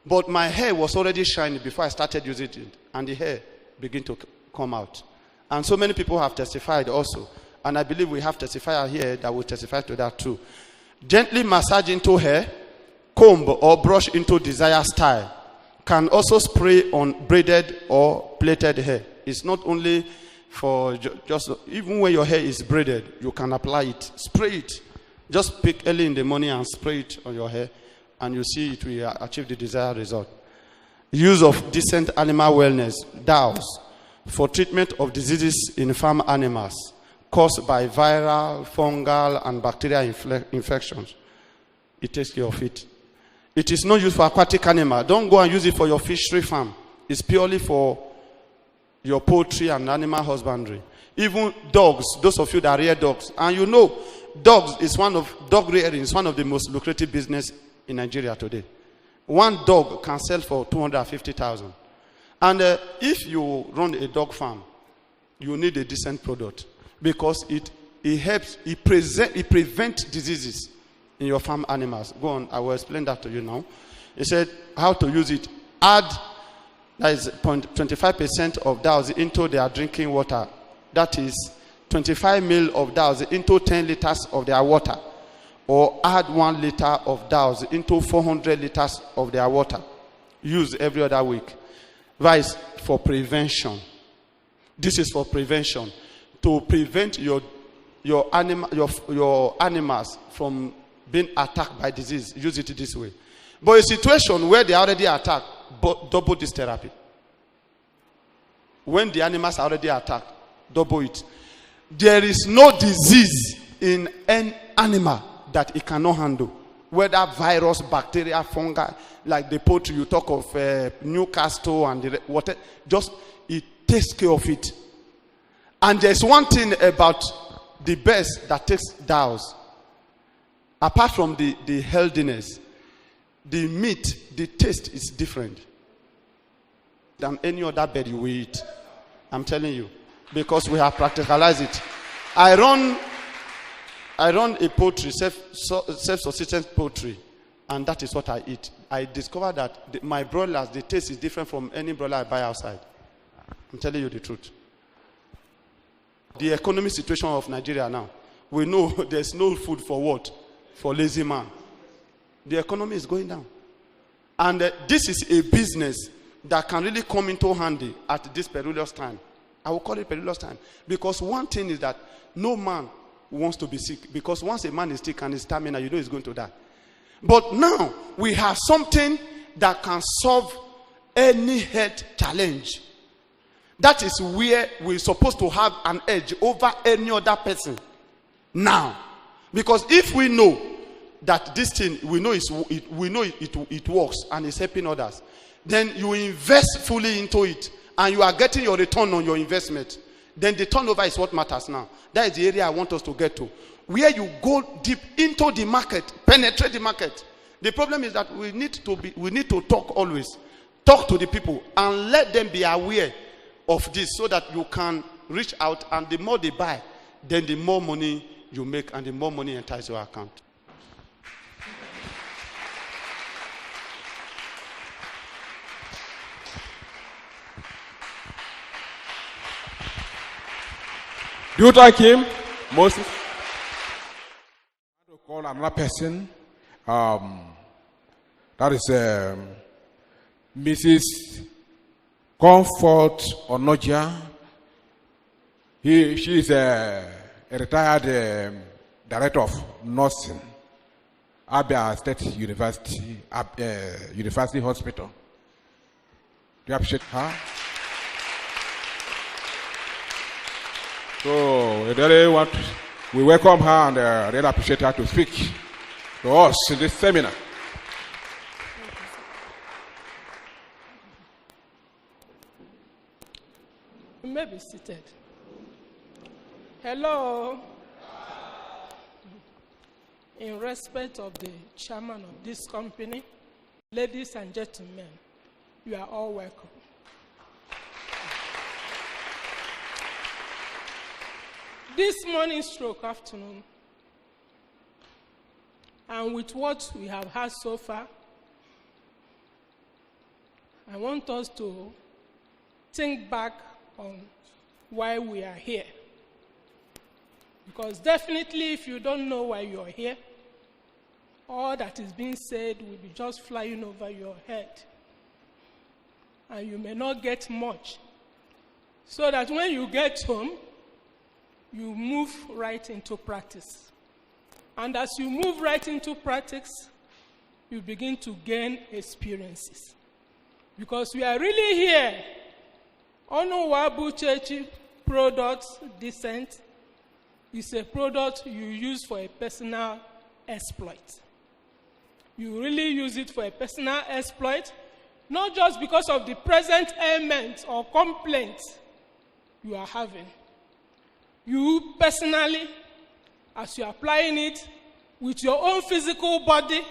Speaker 10: But my hair was already shiny before I started using it. And the hair began to come out. And so many people have testified also. And I believe we have testifier here that will testify to that too. Gently massage into hair, comb or brush into desired style. Can also spray on braided or plaited hair. It's not only for just, even when your hair is braided, you can apply it. Spray it. Just pick early in the morning and spray it on your hair, and you see it will achieve the desired result. Use of decent animal wellness, DAOs, for treatment of diseases in farm animals caused by viral, fungal, and bacterial infections. It takes care of it. It is not used for aquatic animal. Don't go and use it for your fishery farm. It's purely for your poultry and animal husbandry. Even dogs, those of you that rear dogs, and dog rearing is one of the most lucrative business in Nigeria today. One dog can sell for 250,000. And if you run a dog farm, you need a decent product because it prevents diseases in your farm animals. Go on, I will explain that to you now. He said how to use it. Add, that is 25% of DAOs into their drinking water. That is 25 ml of DAOs into 10 liters of their water. Or add 1 liter of DAOs into 400 liters of their water. Use every other week. Vice for prevention. This is for prevention. To prevent your animals from being attacked by disease. Use it this way. But a situation where they are already attacked, double this therapy. When the animals are already attacked, double it. There is no disease in an animal that it cannot handle. Whether virus, bacteria, fungi, like the poultry, you talk of Newcastle and whatever, just it takes care of it. And there's one thing about the best that takes DAOs. Apart from the healthiness, the meat, the taste is different than any other bird you will eat. I'm telling you. Because we have practicalized it. I run a poultry, self-sustaining poultry, and that is what I eat. I discovered that my broilers, the taste is different from any broiler I buy outside. I'm telling you the truth. The economic situation of Nigeria now, we know there's no food for what? For lazy man. The economy is going down. And this is a business that can really come into handy at this perilous time. I will call it perilous time. Because one thing is that no man wants to be sick. Because once a man is sick and is terminal, you know he's going to die. But now, we have something that can solve any health challenge. That is where we're supposed to have an edge over any other person. now. Because if we know that this thing, we know it works and it's helping others, then you invest fully into it and you are getting your return on your investment. Then the turnover is what matters now. That is the area I want us to get to. Where you go deep into the market, penetrate the market. The problem is that we need to talk always. Talk to the people and let them be aware of this so that you can reach out, and the more they buy, then the more money you make and the more money enters your account.
Speaker 9: Do you thank him, Moses? I want to call another person. That is Mrs. Comfort Onoja. She is a retired director of nursing, Abia State University, University Hospital. Do you appreciate her? So we welcome her and really appreciate her to speak to us in this seminar.
Speaker 4: You may be seated. Hello. In respect of the chairman of this company, ladies and gentlemen, you are all welcome. This morning stroke afternoon, and with what we have had so far, I want us to think back on why we are here. Because definitely if you don't know why you're here, all that is being said will be just flying over your head. And you may not get much. So that when you get home, you move right into practice. And as you move right into practice, you begin to gain experiences. Because we are really here. Onel Wabuchechi product Decent is a product you use for a personal exploit. You really use it for a personal exploit, not just because of the present ailment or complaint you are having. You personally, as you are applying it with your own physical body,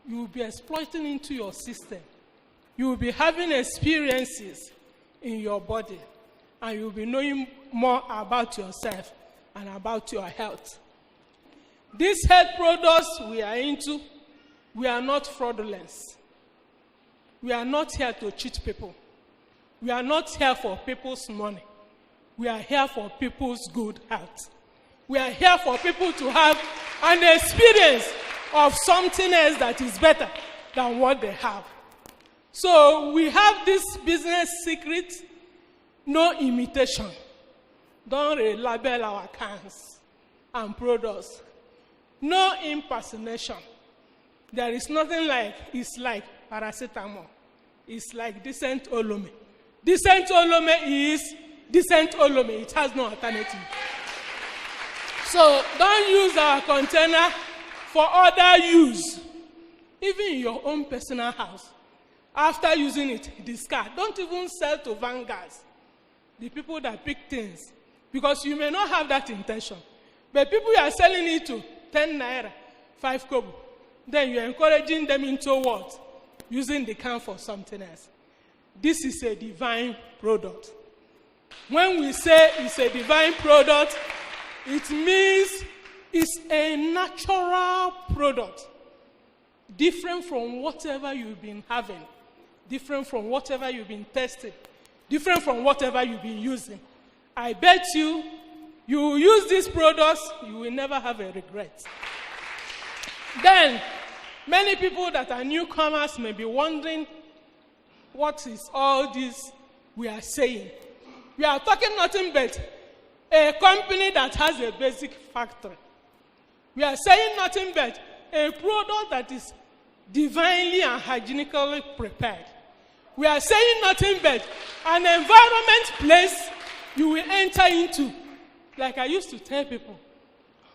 Speaker 4: you will be exploiting into your system. You will be having experiences in your body, and you will be knowing more about yourself and about your health. These health products we are into, we are not fraudulent. We are not here to cheat people. We are not here for people's money. We are here for people's good health. We are here for people to have an experience of something else that is better than what they have. So we have this business secret, no imitation. Don't relabel our cans and products. No impersonation. There is nothing like, it's like paracetamol. It's like Decent Olome. Decent Olome is Decent Olome. It has no alternative. So don't use our container for other use. Even in your own personal house. After using it, discard. Don't even sell to vanguards. The people that pick things. Because you may not have that intention. But people you are selling it to, 10 naira, 5 kobo. Then you're encouraging them into what? Using the can for something else. This is a divine product. When we say it's a divine product, it means it's a natural product. Different from whatever you've been having. Different from whatever you've been testing. Different from whatever you've been using. I bet you will use these products, you will never have a regret. Then, many people that are newcomers may be wondering, what is all this we are saying? We are talking nothing but a company that has a basic factory. We are saying nothing but a product that is divinely and hygienically prepared. We are saying nothing but an environment place you will enter into. Like I used to tell people,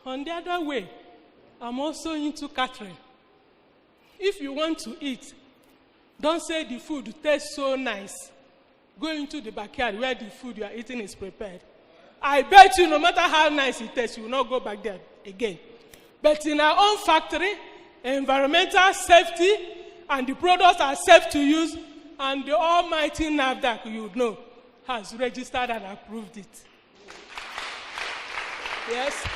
Speaker 4: On the other way, I'm also into catering. If you want to eat, don't say the food tastes so nice. Go into the backyard where the food you are eating is prepared. I bet you, no matter how nice it tastes, you will not go back there again. But in our own factory, environmental safety and the products are safe to use, and the almighty NAFDAC, you know, has registered and approved it. Yes.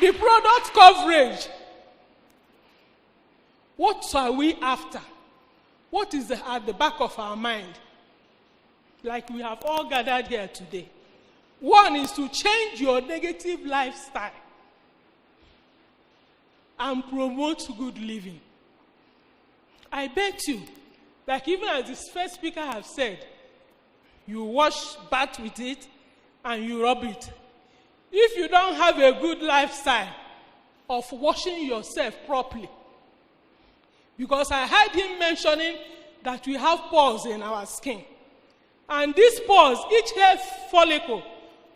Speaker 4: The product coverage. What are we after? What is at the back of our mind? Like we have all gathered here today. One is to change your negative lifestyle and promote good living. I bet you, like even as this first speaker have said, you wash bath with it and you rub it. If you don't have a good lifestyle of washing yourself properly, because I heard him mentioning that we have pores in our skin. And these pores, each hair follicle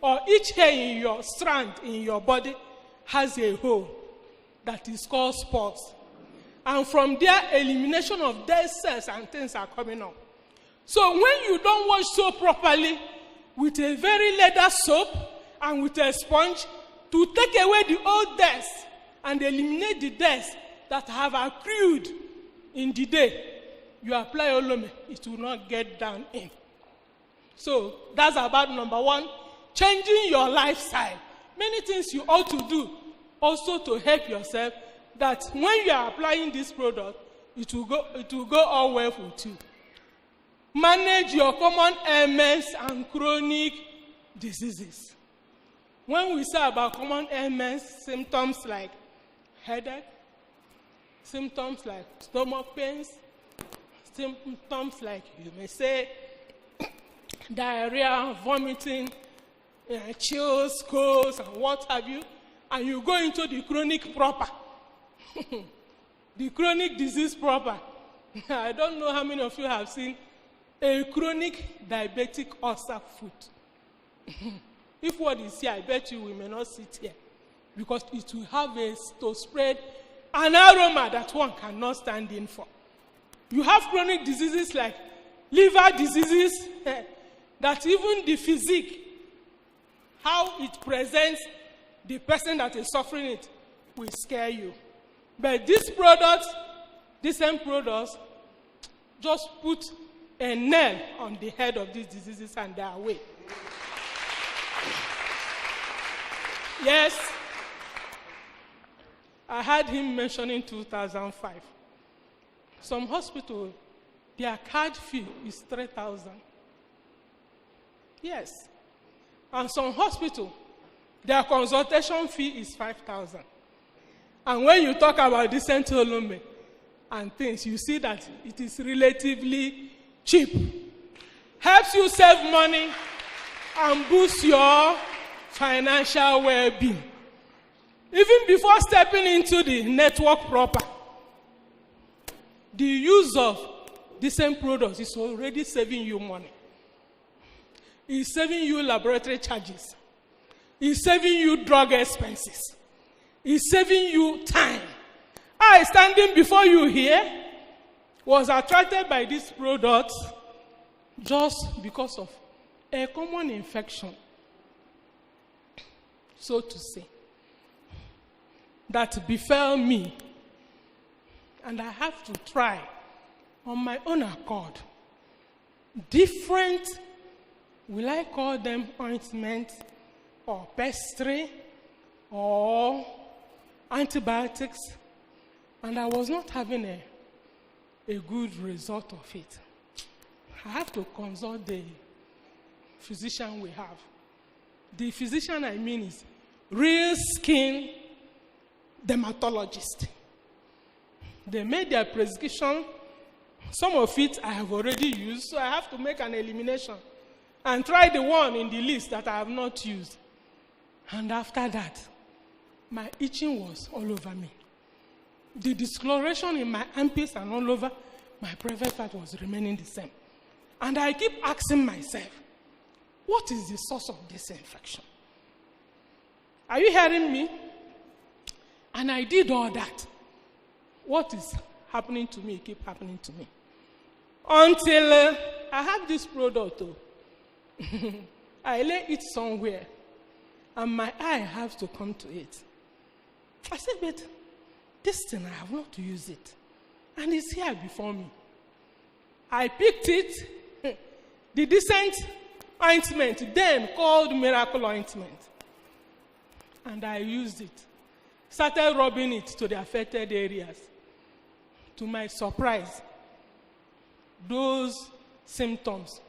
Speaker 4: or each hair in your strand in your body has a hole that is called pores. And from there, elimination of dead cells and things are coming up. So when you don't wash so properly with a very leather soap and with a sponge to take away the old dust and eliminate the dust that have accrued in the day, you apply Olome, it will not get down in. So that's about number one, changing your lifestyle. Many things you ought to do also to help yourself, that when you are applying this product, it will go all well with you. Manage your common ailments and chronic diseases. When we say about common ailments, symptoms like headache, symptoms like stomach pains, symptoms like, you may say, diarrhea, vomiting, chills, colds, and what have you, and you go into the chronic proper. The chronic disease proper. I don't know how many of you have seen a chronic diabetic ulcer foot. If what is here, I bet you we may not sit here, because it will have to spread an aroma that one cannot stand in for. You have chronic diseases like liver diseases, that even the physique, how it presents the person that is suffering it, will scare you. But these products, these same products, just put a nail on the head of these diseases and they are away. Yes, I heard him mentioning 2005. Some hospitals, their card fee is 3,000. Yes. And some hospitals, their consultation fee is 5,000. And when you talk about decent Olome and things, you see that it is relatively cheap. Helps you save money and boost your financial well-being. Even before stepping into the network proper, the use of the same products is already saving you money. It's saving you laboratory charges. It's saving you drug expenses. It's saving you time. I, standing before you here, was attracted by this product just because of a common infection, so to say, that befell me. And I have to try on my own accord different, will I call them ointments or pastry or antibiotics, and I was not having a good result of it. I have to consult the physician we have. The physician I mean is real skin dermatologist. They made their prescription. Some of it I have already used, so I have to make an elimination and try the one in the list that I have not used. And after that, my itching was all over me. The discoloration in my armpits and all over, my private part was remaining the same. And I keep asking myself, what is the source of this infection? Are you hearing me? And I did all that. What is happening to me keep happening to me. Until I have this product. I lay it somewhere. And my eye has to come to it. I said, but this thing, I have not used it. And it's here before me. I picked it, the decent ointment, then called miracle ointment. And I used it. Started rubbing it to the affected areas. To my surprise, those symptoms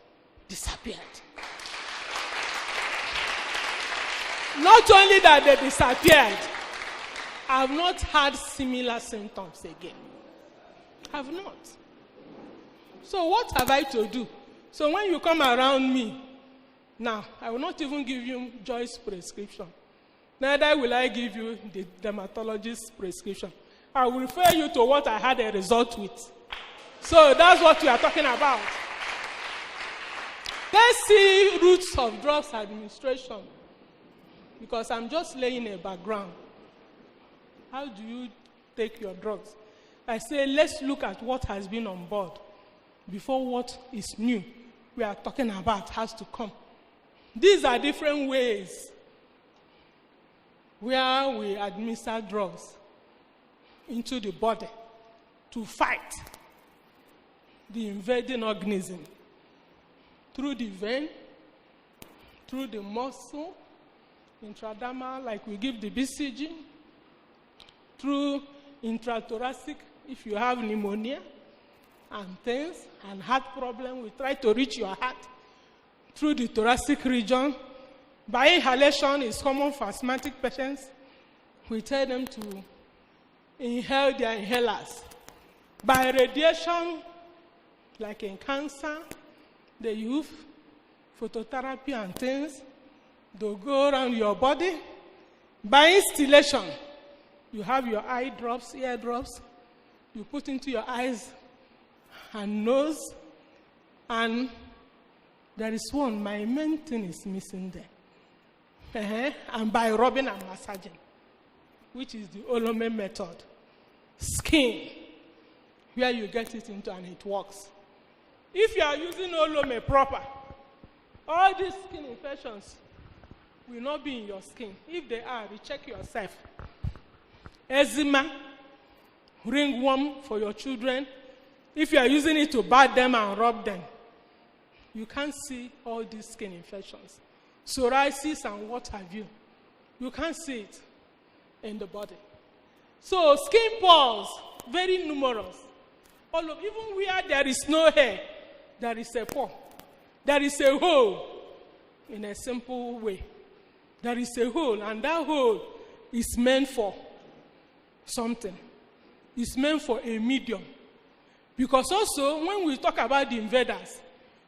Speaker 4: disappeared. Not only that they disappeared, I have not had similar symptoms again. I have not. So what have I to do? So when you come around me, now, I will not even give you Joyce's prescription. Neither will I give you the dermatologist's prescription. I will refer you to what I had a result with. So that's what we are talking about. Let's see routes of drugs administration. Because I'm just laying a background. How do you take your drugs? I say, let's look at what has been on board before what is new we are talking about has to come. These are different ways where we administer drugs into the body to fight the invading organism through the vein, through the muscle, intradermal, like we give the BCG, through intrathoracic, if you have pneumonia and things, and heart problem, we try to reach your heart through the thoracic region. By inhalation, is common for asthmatic patients. We tell them to inhale their inhalers. By radiation, like in cancer, they use phototherapy and things. They'll go around your body. By instillation, you have your eye drops, ear drops. You put into your eyes and nose. And there is one, my main thing is missing there. And by rubbing and massaging, which is the Olome method. Skin, where you get it into and it works. If you are using Olome proper, all these skin infections will not be in your skin. If they are, recheck yourself. Eczema, ringworm for your children. If you are using it to bath them and rub them, you can't see all these skin infections. Psoriasis and what have you. You can't see it in the body. So skin pores, very numerous. Even where there is no hair, there is a pore. There is a hole in a simple way. There is a hole, and that hole is meant for something. It's meant for a medium. Because also, when we talk about the invaders,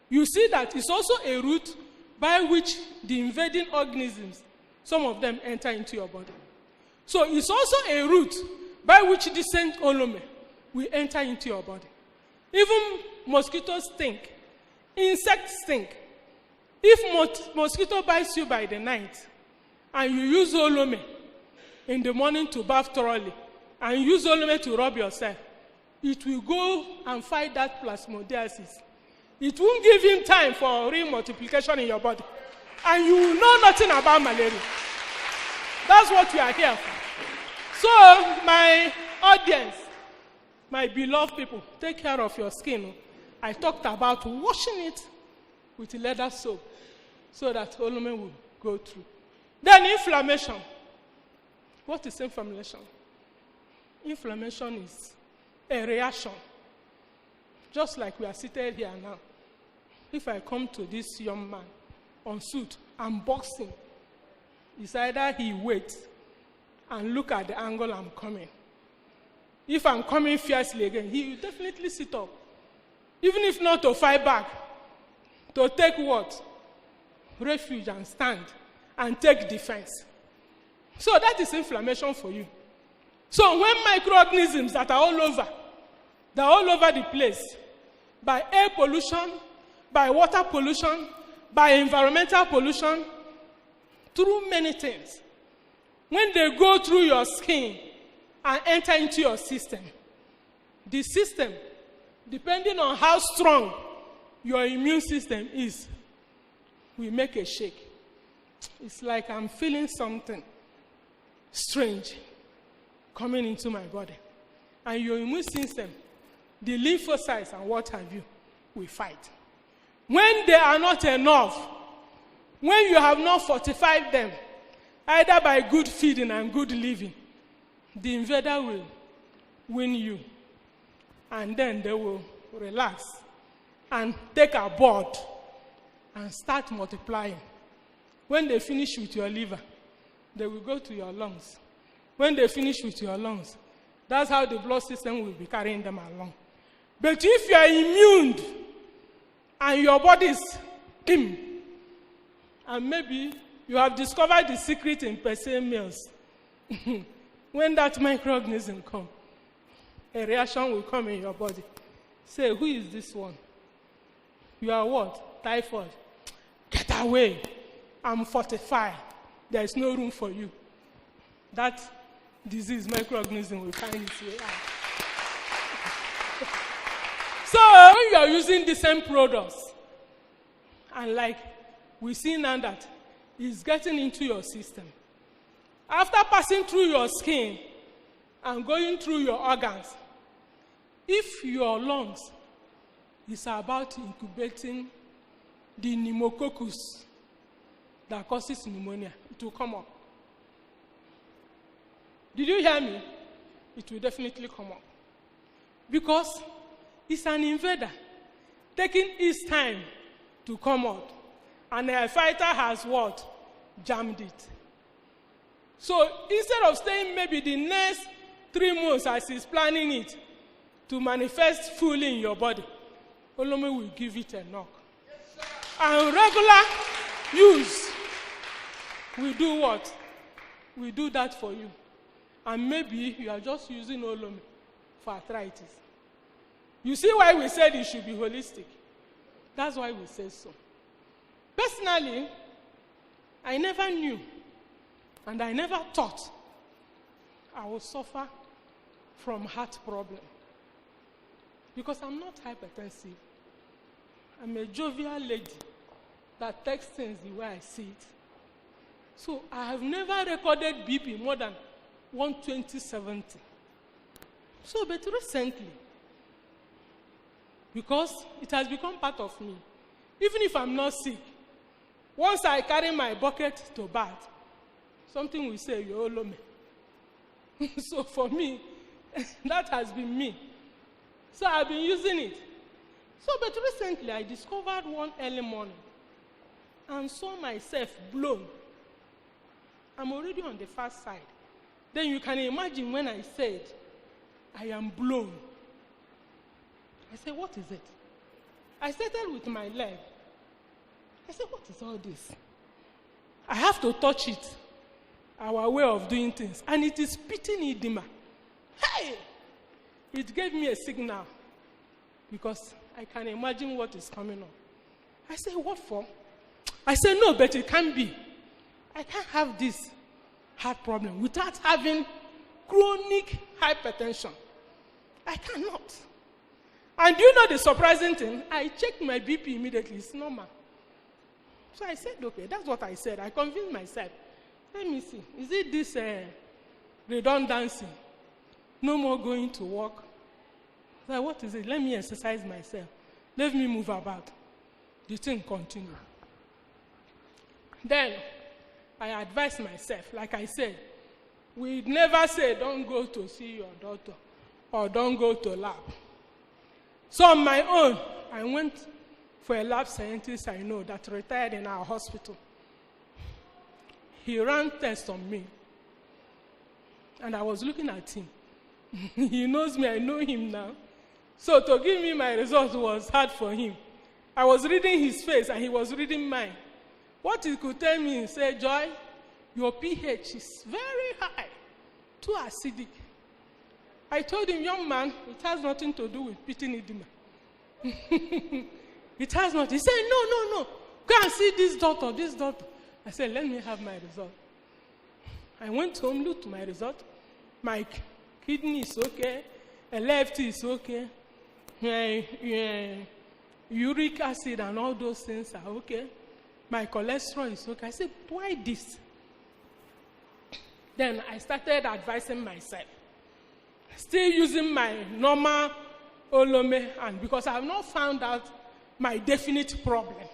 Speaker 4: you see that it's also a route by which the invading organisms, some of them enter into your body. So it's also a route by which the Saint Olome will enter into your body. Even mosquitoes stink. Insects stink. If mosquito bites you by the night, and you use Olome in the morning to bath thoroughly, and use Olome to rub yourself, it will go and fight that plasmodiasis. It won't give him time for remultiplication in your body. And you will know nothing about malaria. That's what we are here for. So, my audience, my beloved people, take care of your skin. I talked about washing it with leather soap so that Olome will go through. Then inflammation. What is inflammation? Inflammation is a reaction. Just like we are seated here now. If I come to this young man on suit and box him, it's either he waits and look at the angle I'm coming. If I'm coming fiercely again, he will definitely sit up. Even if not to fight back, to take what? Refuge and stand and take defense. So that is inflammation for you. So when microorganisms that are all over, they're all over the place, by air pollution, by water pollution, by environmental pollution, through many things, when they go through your skin and enter into your system, the system, depending on how strong your immune system is, will make a shake. It's like I'm feeling something strange coming into my body. And your immune system, the lymphocytes and what have you, will fight. When they are not enough, when you have not fortified them, either by good feeding and good living, the invader will win you. And then they will relax and take a board and start multiplying. When they finish with your liver, they will go to your lungs. When they finish with your lungs, that's how the blood system will be carrying them along. But if you are immune and your body is dim, and maybe you have discovered the secret in per se meals, when that microorganism comes, a reaction will come in your body. Say, who is this one? You are what? Typhoid. Get away. I'm fortified. There is no room for you. That disease microorganism will find its way out. So when you are using the same products, and like we see now that it's getting into your system, after passing through your skin and going through your organs, if your lungs is about incubating the pneumococcus that causes pneumonia, it will come up. Did you hear me? It will definitely come up. Because it's an invader taking its time to come out. And a fighter has what? Jammed it. So instead of staying maybe the next 3 months as he's planning it to manifest fully in your body, Olome will give it a knock. And regular use, we do what? We do that for you. And maybe you are just using Olome for arthritis. You see why we said it should be holistic? That's why we say so. Personally, I never knew and I never thought I would suffer from heart problem. Because I'm not hypertensive. I'm a jovial lady that takes things the way I see it. So I have never recorded BP more than 120/70. So, but recently, because it has become part of me, even if I'm not sick, once I carry my bucket to bath, something will say, "You Olome." So for me, that has been me. So I've been using it. So, but recently I discovered one early morning and saw myself blown. I'm already on the fast side. Then you can imagine when I said, I am blown. I said, what is it? I started with my leg. I said, what is all this? I have to touch it. Our way of doing things. And it is pitting edema. Hey! It gave me a signal. Because I can imagine what is coming on. I said, what for? I said, no, but it can't be. I can't have this heart problem without having chronic hypertension. I cannot. And do you know the surprising thing? I checked my BP immediately. It's normal. So I said, okay, that's what I said. I convinced myself. Let me see. Is it this redundancy? No more going to work. Like, what is it? Let me exercise myself. Let me move about. The thing continued. Then I advised myself, like I said, we never say don't go to see your doctor or don't go to lab. So on my own, I went for a lab scientist I know that retired in our hospital. He ran tests on me. And I was looking at him. He knows me, I know him now. So to give me my result was hard for him. I was reading his face and he was reading mine. What he could tell me, he said, Joy, your pH is very high, too acidic. I told him, young man, it has nothing to do with pitting edema. It has not. He said, no. Go and see this doctor, this doctor. I said, let me have my result. I went home, looked at my result. My kidney is okay. A left is okay. Uric acid and all those things are okay. My cholesterol is okay. I said, why this? Then I started advising myself. Still using my normal Olome, and because I have not found out my definite problem.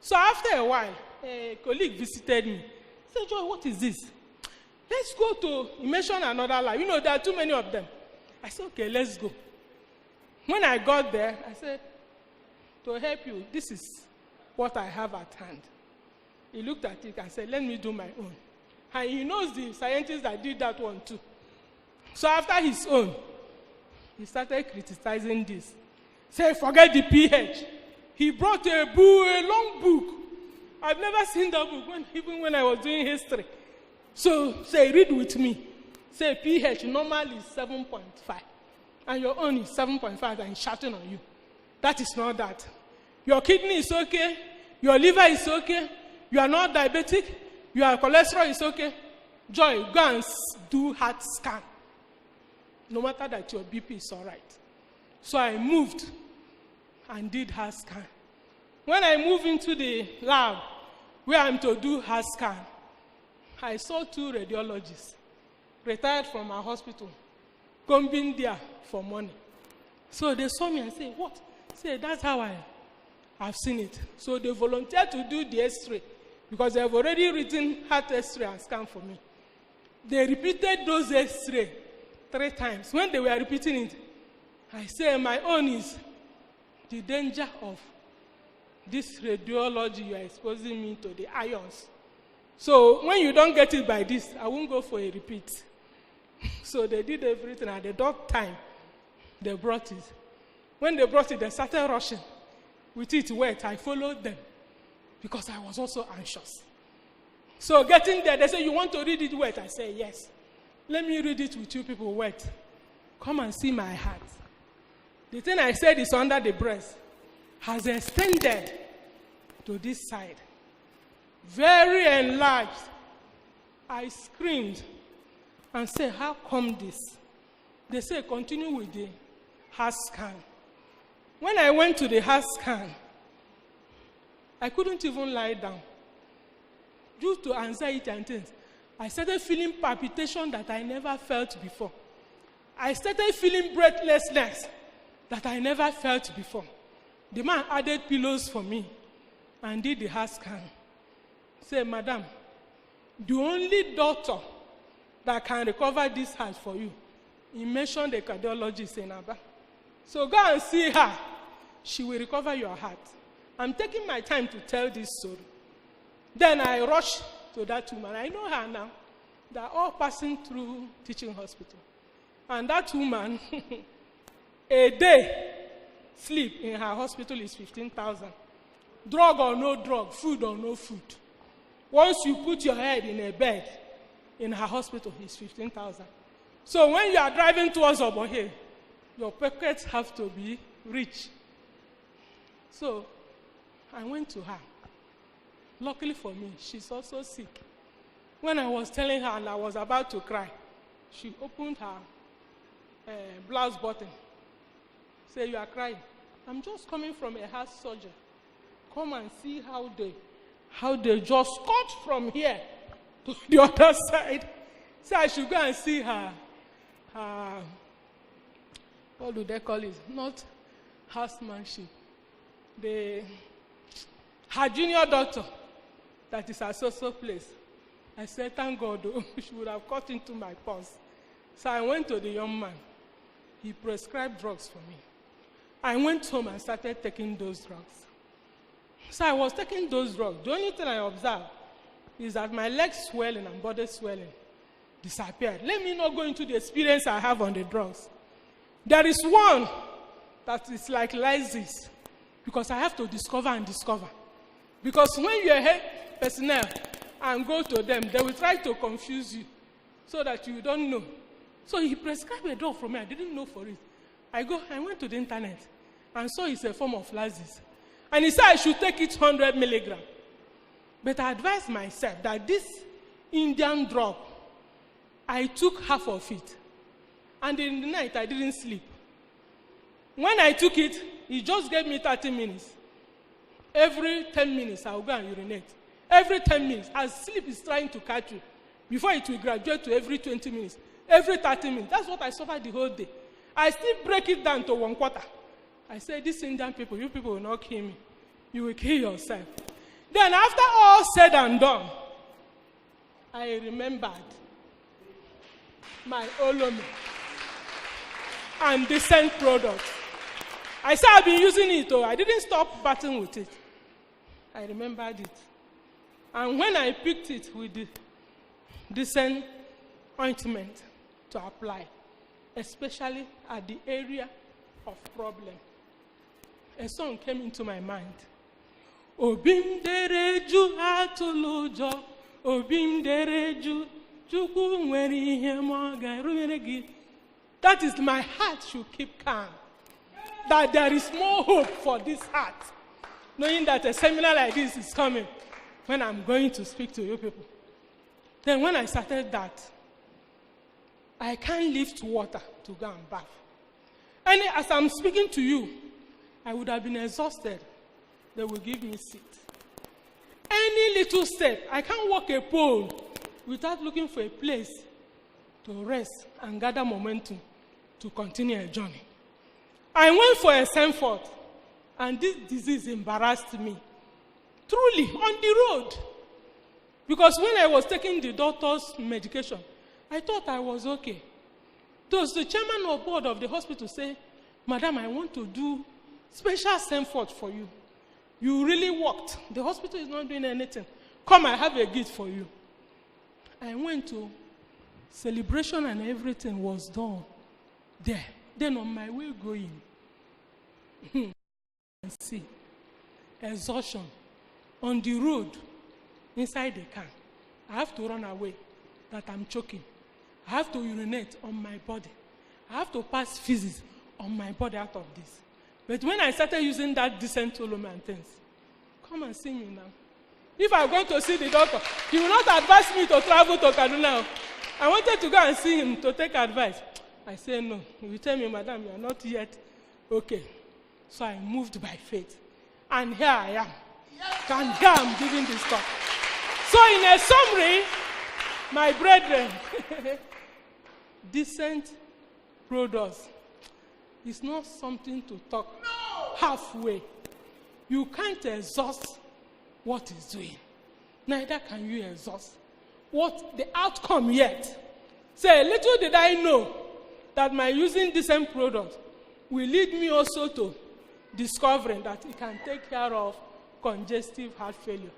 Speaker 4: So after a while, a colleague visited me. He said, Joy, what is this? Let's go to, he mentioned another lab. You know, there are too many of them. I said, okay, let's go. When I got there, I said, to help you, this is what I have at hand. He looked at it and said, let me do my own. And he knows the scientist that did that one too. So after his own, he started criticizing this. Say, forget the pH. He brought a long book. I've never seen that book, even when I was doing history. So, say, read with me. Say, pH normal is 7.5. And your own is 7.5 and shouting on you. That is not that. Your kidney is okay. Your liver is okay. You are not diabetic. Your cholesterol is okay. Joy, go and do heart scan. No matter that your BP is all right. So I moved and did heart scan. When I moved into the lab where I'm to do heart scan, I saw 2 radiologists, retired from our hospital, coming there for money. So they saw me and said, what? Say, that's how I've seen it. So they volunteered to do the X-ray because they have already written heart X-ray and scan for me. They repeated those X-ray 3 times. When they were repeating it, I say, my own is the danger of this radiology, you are exposing me to the ions. So when you don't get it by this, I won't go for a repeat. So they did everything at the dot time. They brought it. When they brought it, they started rushing. With it wet, I followed them because I was also anxious. So getting there, they say, you want to read it wet? I say, yes. Let me read it with you people wet. Come and see my heart. The thing I said is under the breast has extended to this side. Very enlarged. I screamed and said, how come this? They say, continue with the heart scan. When I went to the heart scan, I couldn't even lie down. Due to anxiety and things, I started feeling palpitation that I never felt before. I started feeling breathlessness that I never felt before. The man added pillows for me and did the heart scan. Said, madam, the only doctor that can recover this heart for you, he mentioned the cardiologist in Aba. So go and see her. She will recover your heart. I'm taking my time to tell this story. Then I rushed to that woman. I know her now. They're all passing through teaching hospital. And that woman, a day sleep in her hospital is 15,000. Drug or no drug, food or no food. Once you put your head in a bed in her hospital, it's 15,000. So when you are driving towards Obohe, your pockets have to be rich. So I went to her. Luckily for me, she's also sick. When I was telling her and I was about to cry, she opened her blouse button. Say, you are crying. I'm just coming from a heart surgery. Come and see how they just cut from here to the other side. So I should go and see her what do they call it? Not housemanship. Her junior doctor, that is her social place. I said, thank God, she would have cut into my purse. So I went to the young man. He prescribed drugs for me. I went home and started taking those drugs. So I was taking those drugs. The only thing I observed is that my legs swelling and body swelling disappeared. Let me not go into the experience I have on the drugs. There is one that is like lysis, because I have to discover and discover. Because when you are head personnel and go to them, they will try to confuse you so that you don't know. So he prescribed a drug for me. I didn't know for it. I went to the internet and saw it's a form of lysis. And he said I should take it 100 milligrams. But I advised myself that this Indian drug. I took half of it. And in the night, I didn't sleep. When I took it, he just gave me 30 minutes. Every 10 minutes, I'll go and urinate. Every 10 minutes, as sleep is trying to catch you, before it will graduate to every 20 minutes, every 30 minutes. That's what I suffered the whole day. I still break it down to 1/4. I say, these Indian people, you people will not kill me. You will kill yourself. Then after all said and done, I remembered my Olome and decent product. I said I've been using it, I didn't stop battling with it. I remembered it. And when I picked it with the decent ointment to apply, especially at the area of problem, a song came into my mind. Obim dereju atulujo, obim dereju, chukwu nwere ihe mo ga-erubere gị. That is, my heart should keep calm. That there is more hope for this heart, knowing that a seminar like this is coming when I'm going to speak to you people. Then when I started that, I can't lift water to go and bath. And as I'm speaking to you, I would have been exhausted. They will give me seat. Any little step, I can't walk a pole without looking for a place to rest and gather momentum to continue a journey. I went for a Sanford, and this disease embarrassed me. Truly, on the road. Because when I was taking the doctor's medication, I thought I was okay. Thus, the chairman of board of the hospital said, Madam, I want to do special Sanford for you. You really worked. The hospital is not doing anything. Come, I have a gift for you. I went to celebration and everything was done there. Then on my way going, see, exhaustion on the road, inside the car. I have to run away, that I'm choking. I have to urinate on my body. I have to pass physics on my body out of this. But when I started using that decent Olome and things, come and see me now. If I'm going to see the doctor, he will not advise me to travel to Kaduna. I wanted to go and see him to take advice. I said, no. He will tell me, Madam, you are not yet okay. So I moved by faith. And here I am. And here I'm giving this talk. So in a summary, my brethren, decent products is not something to talk halfway. You can't exhaust what is doing. Neither can you exhaust what the outcome yet. Say, little did I know that my using decent product will lead me also to discovering that it can take care of congestive heart failure.